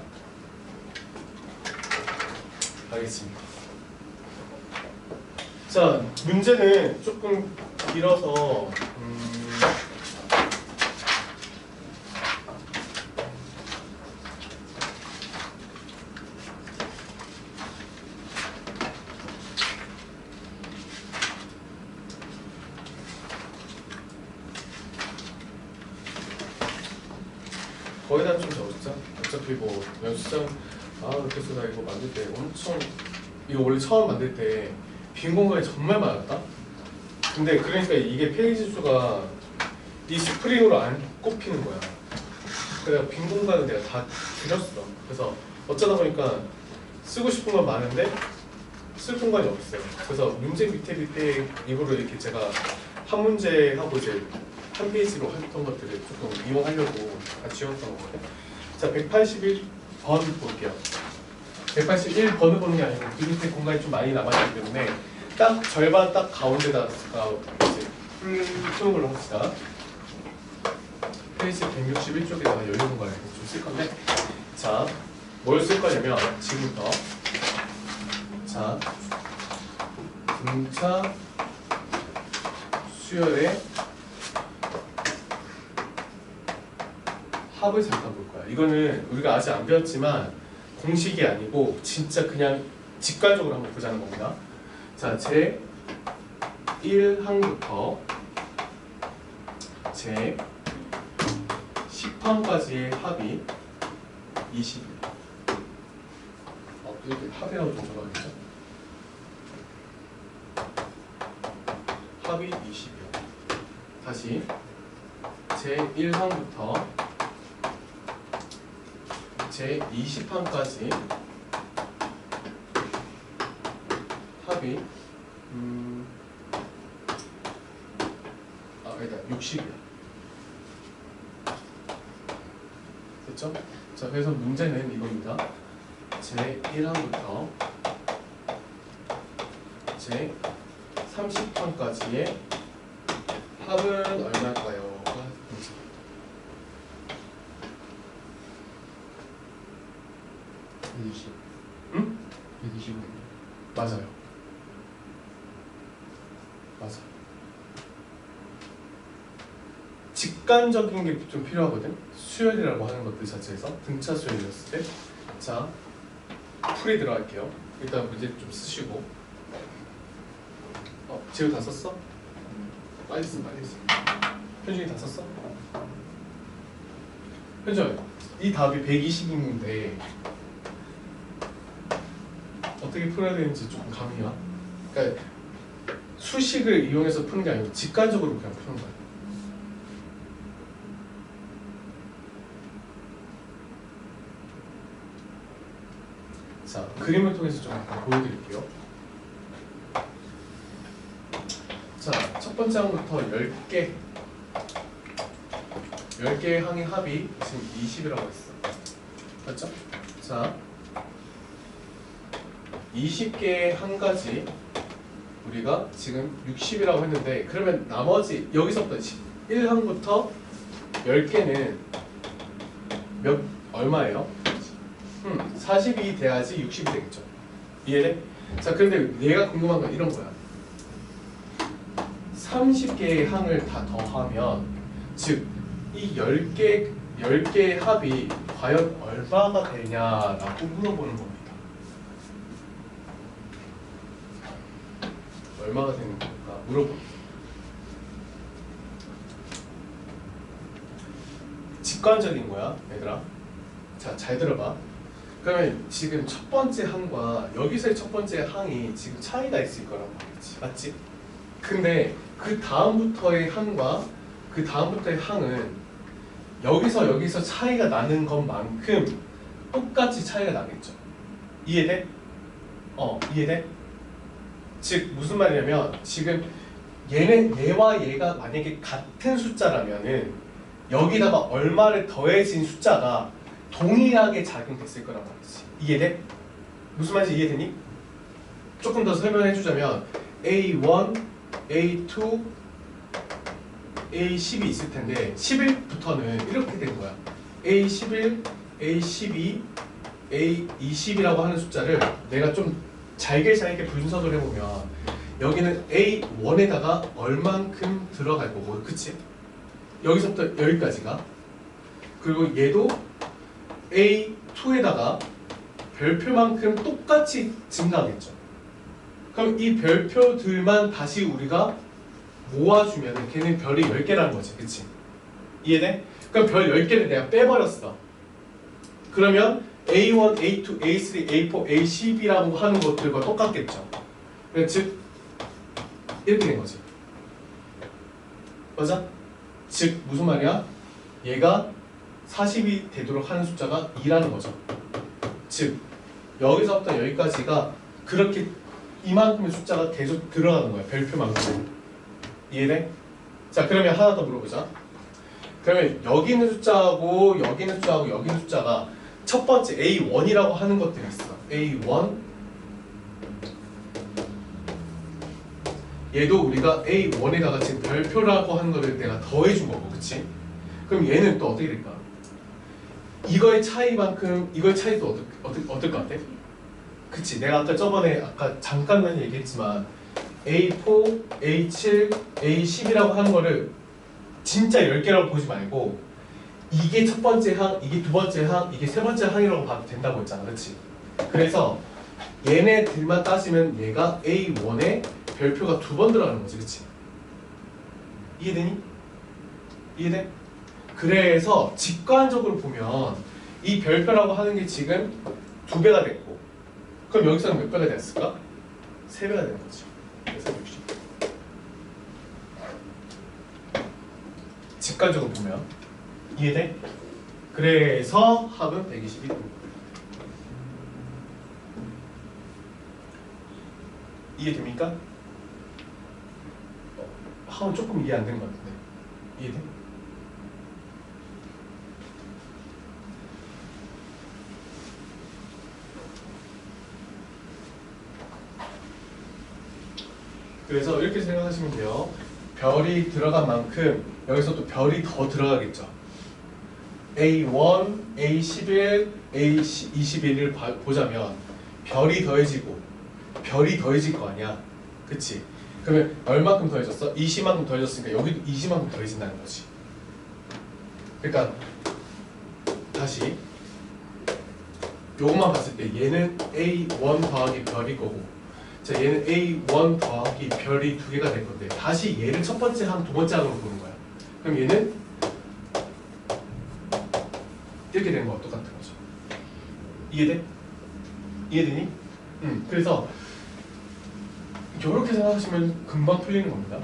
가겠습니다. 자, 문제는 조금 길어서 거기다 좀 적었죠? 어차피 뭐 연습장 그래서 나 이거 만들 때 엄청 이거 원래 처음 만들 때 빈 공간이 정말 많았다. 근데 그러니까 이게 페이지 수가 이 스프링으로 안 꼽히는 거야. 그래서 빈 공간은 내가 다 줄였어. 그래서 어쩌다 보니까 쓰고 싶은 건 많은데 쓸 공간이 없어요. 그래서 문제 밑에 입으로 이렇게 제가 한 문제 하고 이제 한 페이지로 했던 것들을 조금 이용하려고 다 지웠던 거거든요. 자, 181번 볼게요. 181번을 보는 게 아니고 그 밑에 공간이 좀 많이 남았기 때문에 딱 절반 딱 가운데다가 이제 푸는 걸로 합시다. 페이지 161쪽에다가 여유 공간을 좀 쓸 건데, 자, 뭘 쓸 거냐면 지금부터 자, 등차 수열의 합을 잠깐 볼 거야. 이거는 우리가 아직 안 배웠지만 공식이 아니고 진짜 그냥 직관적으로 한번 보자는 겁니다. 자, 제 1항부터 제 10항까지의 합이 20이에요. 이렇게 합이라고 좀 적어야겠죠? 합이 20이요. 다시 제1항부터 제20항까지 합이 아니다 60이야. 됐죠? 자, 그래서 문제는 이겁니다. 제1항부터 제30항까지의 합은 얼마일까요? 문제. 응? 125. 맞아요. 맞아. 직관적인 게 좀 필요하거든. 수열이라고 하는 것들 자체에서 등차 수열이었을 때. 자, 풀이 들어갈게요. 일단 문제 좀 쓰시고. 지우 다 썼어? 빨리 쓰, 빨리 쓰. 현준이 다 썼어? 현준, 이 답이 120인데 어떻게 풀어야 되는지 조금 감이 와. 그러니까 수식을 이용해서 푸는 게 아니고 직관적으로 그냥 푸는 거야. 자, 그림을 통해서 좀 보여드릴게요. 자, 첫 번째 항부터 10개의 항의 합이 지금 20이라고 했어. 맞죠? 자, 20개의 항까지 우리가 지금 60이라고 했는데, 그러면 나머지 여기서부터 1항부터 10개는 얼마예요? 40이 돼야지 60이 되겠죠. 이해돼? 자, 그런데 내가 궁금한 건 이런 거야. 30개의 항을 다 더하면, 즉 이 10개의 합이 과연 얼마가 되냐라고 물어보는 겁니다. 얼마가 되는 걸까? 물어봅니다. 직관적인 거야, 얘들아. 자, 잘 들어봐. 그러면 지금 첫 번째 항과 여기서의 첫 번째 항이 지금 차이가 있을 거란 말이지. 맞지? 근데 그 다음부터의 항과 그 다음부터의 항은 여기서 차이가 나는 것만큼 똑같이 차이가 나겠죠. 이해돼? 이해돼? 즉 무슨 말이냐면, 지금 얘와 얘가 만약에 같은 숫자라면은 여기다가 얼마를 더해진 숫자가 동일하게 작용됐을 거란 말이지. 이해돼? 무슨 말인지 이해되니? 조금 더 설명해 주자면, A1, A2, A10이 있을 텐데 11부터는 이렇게 된 거야. A11, A12, A20이라고 하는 숫자를 내가 좀 잘게 분석을 해보면, 여기는 A1에다가 얼만큼 들어갈 거고, 그치? 여기서부터 여기까지가. 그리고 얘도 A2에다가 별표만큼 똑같이 증가하겠죠. 그럼 이 별표들만 다시 우리가 모아주면 걔는 별이 10개라는 거지. 그치? 이해돼? 그럼 별 10개를 내가 빼버렸어. 그러면 A1, A2, A3, A4, A10이라고 하는 것들과 똑같겠죠. 즉 이렇게 된 거지. 맞아? 즉 무슨 말이야? 얘가 40이 되도록 하는 숫자가 2라는 거죠. 즉 여기서부터 여기까지가 그렇게 이만큼의 숫자가 계속 들어가는 거야. 별표만큼. 이해돼? 자, 그러면 하나 더 물어보자. 그러면 여기 있는 숫자하고 여기 있는 숫자하고 여기 있는 숫자가 첫 번째 A1이라고 하는 것들이 있어. A1, 얘도 우리가 A1에다가 지금 별표라고 하는 거를 내가 더해준 거고, 그치? 그럼 얘는 또 어떻게 될까? 이거의 차이만큼 이거의 차이도 어떨 것 같아? 그치? 내가 아까 저번에 잠깐만 얘기했지만 A4, A7, A10이라고 하는 거를 진짜 10개라고 보지 말고, 이게 첫 번째 항, 이게 두 번째 항, 이게 세 번째 항이라고 봐도 된다고 했잖아. 그치? 그래서 얘네들만 따지면 얘가 A1에 별표가 2번 들어가는 거지. 그치? 이해되니? 이해돼? 그래서 직관적으로 보면 이 별표라고 하는 게 지금 2배가 됐고, 그럼 여기서는 몇 배가 됐을까? 3배가 되는 거지. 그래서 60. 직관적으로 보면 이해돼? 그래서 합은 122도. 이해됩니까? 합은 조금 이해 안 되는 것 같은데 이해돼? 그래서 이렇게 생각하시면 돼요. 별이 들어간 만큼 여기서 또 별이 더 들어가겠죠. A1, A11, A21을 보자면 별이 더해지고 별이 더해질 거 아니야. 그치? 그러면 얼마큼 더해졌어? 20만큼 더해졌으니까 여기도 20만큼 더해진다는 거지. 그러니까 다시 요것만 봤을 때 얘는 A1 더하기 별이 거고, 자 얘는 A1 더하기 별이 2개가 될 건데, 다시 얘를 첫 번째 항, 두 번째 항으로 보는 거야. 그럼 얘는 이렇게 되는 거와 똑같은 거죠. 이해돼? 이해되니? 그래서 이렇게 생각하시면 금방 풀리는 겁니다.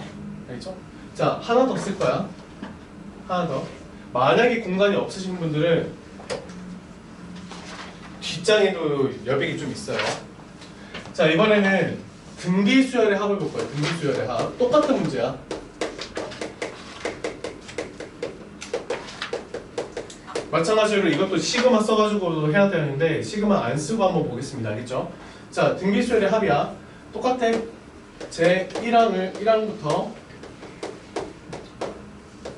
알겠죠? 자, 하나 더 쓸 거야. 하나 더. 만약에 공간이 없으신 분들은 뒷장에도 여백이 좀 있어요. 자, 이번에는 등비수열의 합을 볼 거예요. 등비수열의 합. 똑같은 문제야. 마찬가지로 이것도 시그마 써가지고 해야 되는데 시그마 안 쓰고 한번 보겠습니다. 알겠죠? 자, 등비수열의 합이야. 똑같아. 제 1항부터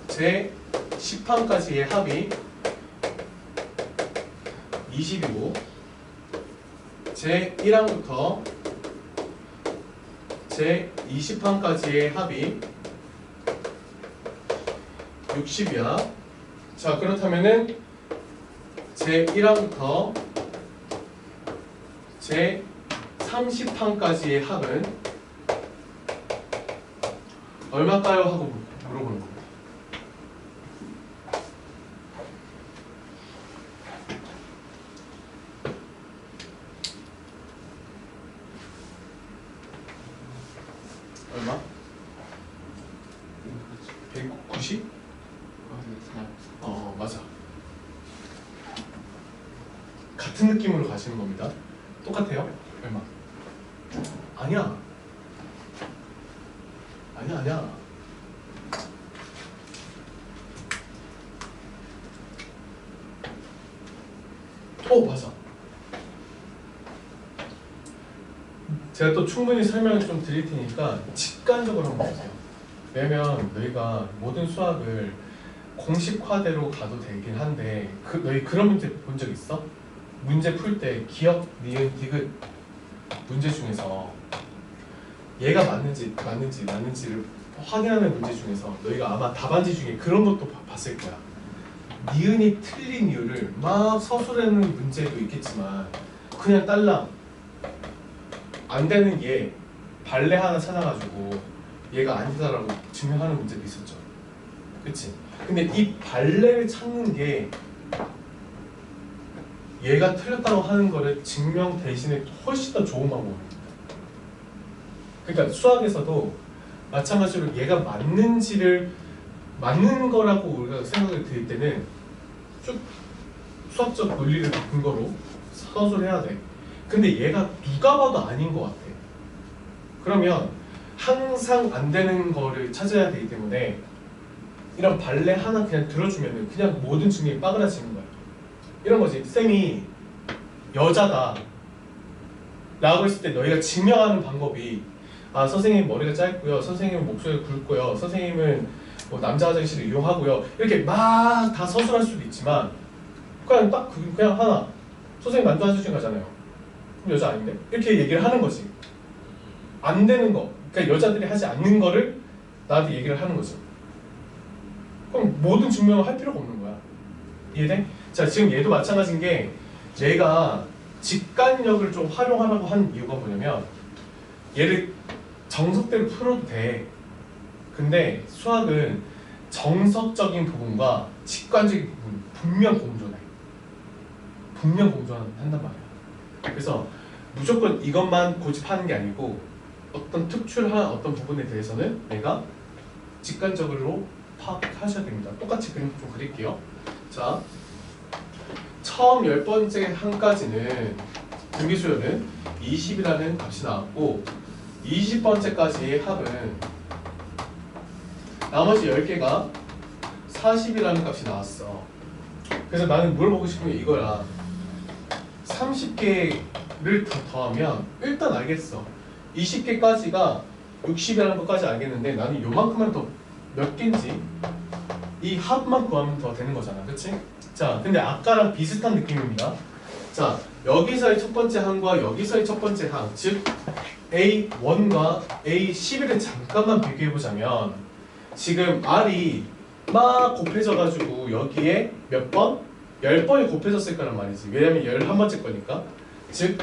제 10항까지의 합이 20이고, 제 1항부터 제 20항까지의 합이 60이야. 자, 그렇다면은 제 1항부터 제 30항까지의 합은 얼마일까요? 하고 물어보는 겁니다. 얼마? 190? 맞아. 같은 느낌으로 가시는 겁니다. 똑같아요? 얼마? 아니야. 아니야. 맞아. 제가 또 충분히 설명을 좀 드릴 테니까 직관적으로 한번 보세요. 왜냐면 너희가 모든 수학을 공식화대로 가도 되긴 한데, 너희 그런 문제 본 적 있어? 문제 풀 때 기억, 니은, 디귿 문제 중에서 얘가 맞는지를 확인하는 문제 중에서 너희가 아마 답안지 중에 그런 것도 봤을 거야. 니은이 틀린 이유를 막 서술하는 문제도 있겠지만 그냥 딸랑 안 되는 얘 발레 하나 찾아가지고 얘가 아니다라고 증명하는 문제도 있었죠. 그치? 근데 이 발레를 찾는 게 얘가 틀렸다고 하는 거를 증명 대신에 훨씬 더 좋은 방법입니다. 그러니까 수학에서도 마찬가지로 얘가 맞는 거라고 우리가 생각을 드릴 때는 쭉 수학적 논리를 근거로 서술해야 돼. 근데 얘가 누가 봐도 아닌 것 같아. 그러면 항상 안 되는 거를 찾아야 되기 때문에 이런 발레 하나 그냥 들어주면은 그냥 모든 증명이 빠그라지는 거야. 이런 거지. 쌤이 여자다 라고 했을 때 너희가 증명하는 방법이, 선생님 머리가 짧고요, 선생님은 목소리가 굵고요, 선생님은 뭐 남자 화장실을 이용하고요, 이렇게 막 다 서술할 수도 있지만 그냥 딱 그냥 하나, 선생님 남자 화장실 가잖아요. 그럼 여자 아닌데? 이렇게 얘기를 하는 거지. 안 되는 거, 그러니까 여자들이 하지 않는 거를 나한테 얘기를 하는 거죠. 그럼 모든 증명을 할 필요가 없는 거야. 이해돼? 자, 지금 얘도 마찬가지인 게 얘가 직관력을 좀 활용하라고 한 이유가 뭐냐면 얘를 정석대로 풀어도 돼. 근데 수학은 정석적인 부분과 직관적인 부분 분명 공존해. 분명 공존한단 말이야. 그래서 무조건 이것만 고집하는 게 아니고 어떤 특출한 어떤 부분에 대해서는 내가 직관적으로 파악하셔야 됩니다. 똑같이 그림 좀 그릴게요. 자, 처음 10번째 항까지는 등비수열은 20이라는 값이 나왔고 20번째까지의 합은 나머지 10개가 40이라는 값이 나왔어. 그래서 나는 뭘 보고 싶은 게 이거야. 30개를 더하면 일단 알겠어. 20개까지가 60이라는 것까지 알겠는데 나는 요만큼만 더 몇 개인지 이 합만 구하면 더 되는 거잖아. 그치? 자, 근데 아까랑 비슷한 느낌입니다. 자, 여기서의 첫 번째 항과 여기서의 첫 번째 항, 즉 A1과 A11을 잠깐만 비교해보자면 지금 R이 막 곱해져가지고 여기에 몇 번? 10번이 곱해졌을 거란 말이지. 왜냐면 11번째 거니까. 즉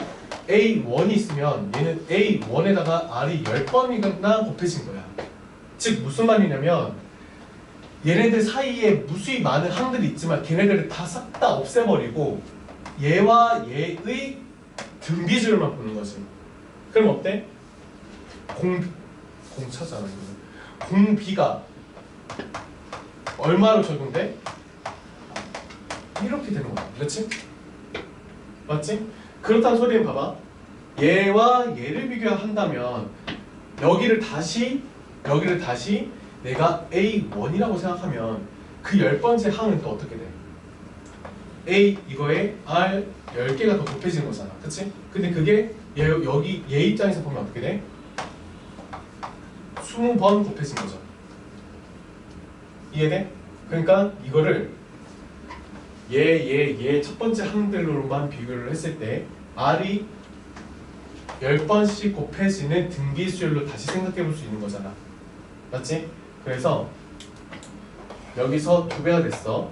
A1이 있으면 얘는 A1에다가 R이 10번이나 곱해진 거야. 즉 무슨 말이냐면 얘네들 사이에 무수히 많은 항들이 있지만 걔네들을 다 싹 다 없애버리고 얘와 얘의 등비율만 보는 거지. 그럼 어때? 공차잖아. 공비가 얼마로 적용돼? 이렇게 되는 거야. 그렇지? 맞지? 그렇다는 소리는 봐봐. 얘와 얘를 비교한다면 여기를 다시 내가 A1이라고 생각하면 그 10번째 항은 또 어떻게 돼? A 이거에 R 10개가 더 곱해지는 거잖아. 그치? 근데 그게 여기 얘 입장에서 보면 어떻게 돼? 20번 곱해진 거죠. 이해돼? 그러니까 이거를 얘 첫 번째 항들로만 비교를 했을 때 R이 10번씩 곱해지는 등비수열로 다시 생각해 볼 수 있는 거잖아. 맞지? 그래서 여기서 2배가 됐어.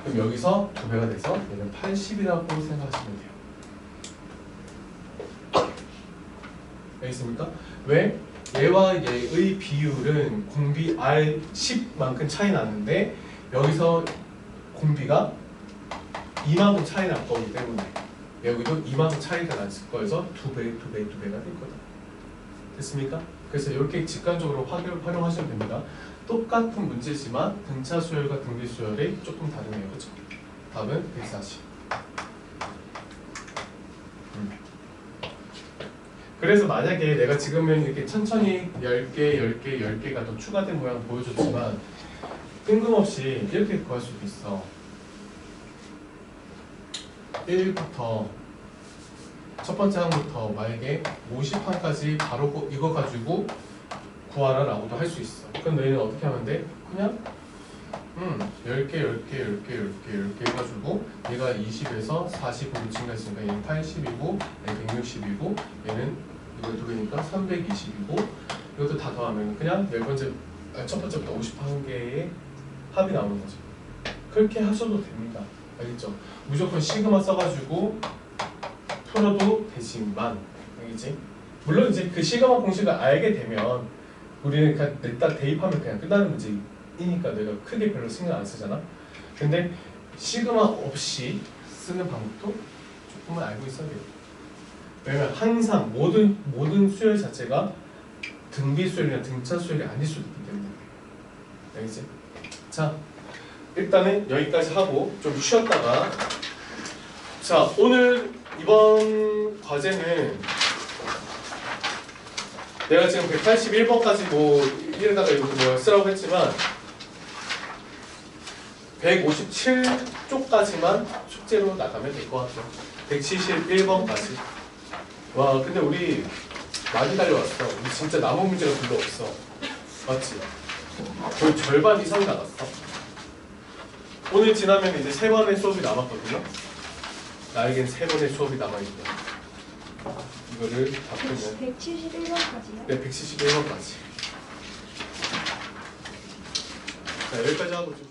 그럼 여기서 2배가 돼서 얘는 80이라고 생각하시면 돼요. 알겠습니까? 왜? 얘와 얘의 비율은 공비 R10만큼 차이 나는데 여기서 공비가 이만큼 차이 날 거기 때문에 여기도 이만큼 차이가 날 거여서 2배가 될 거다. 됐습니까? 그래서 이렇게 직관적으로 활용하시면 됩니다. 똑같은 문제지만 등차 수열과 등비 수열이 조금 다르네요. 그렇죠? 답은 140. 그래서 만약에 내가 지금은 이렇게 천천히 10개가 더 추가된 모양 보여줬지만 뜬금없이 이렇게 구할 수도 있어. 1부터 첫 번째 항부터 만약에 50항까지 바로 이거 가지고 구하라 라고도 할 수 있어. 그럼 너희는 어떻게 하면 돼? 그냥 10개 해가지고 얘가 20에서 40으로 증가했으니까 얘는 80이고 얘는 160이고 얘는 이거 2개니까 320이고 이것도 다 더하면 그냥 첫 번째부터 51개의 합이 나오는 거죠. 그렇게 하셔도 됩니다. 알겠죠? 무조건 시그마 써가지고 풀어도 되지만, 알겠지? 물론 이제 그 시그마 공식을 알게 되면 우리는 그냥 일단 대입하면 그냥 끝나는 문제이니까 내가 크게 별로 신경 안 쓰잖아. 근데 시그마 없이 쓰는 방법도 조금은 알고 있어야 돼요. 왜냐면 항상 모든 수열 자체가 등비 수열이나 등차 수열이 아닐 수도 있기 때문에. 알겠지? 자, 일단은 여기까지 하고 좀 쉬었다가 자, 오늘 이번 과제는 내가 지금 181번까지 뭐 이러다가 이거 뭐 쓰라고 했지만 157쪽까지만 숙제로 나가면 될 것 같아요. 171번까지. 와, 근데 우리 많이 달려왔어. 우리 진짜 남은 문제가 별로 없어. 맞지? 거의 절반 이상 나갔어. 오늘 지나면 이제 3번의 수업이 남았거든요. 나에겐 3번의 수업이 남아있다. 이거를 다 풀면 171번까지요? 네, 171번까지. 자, 여기까지 하고 좀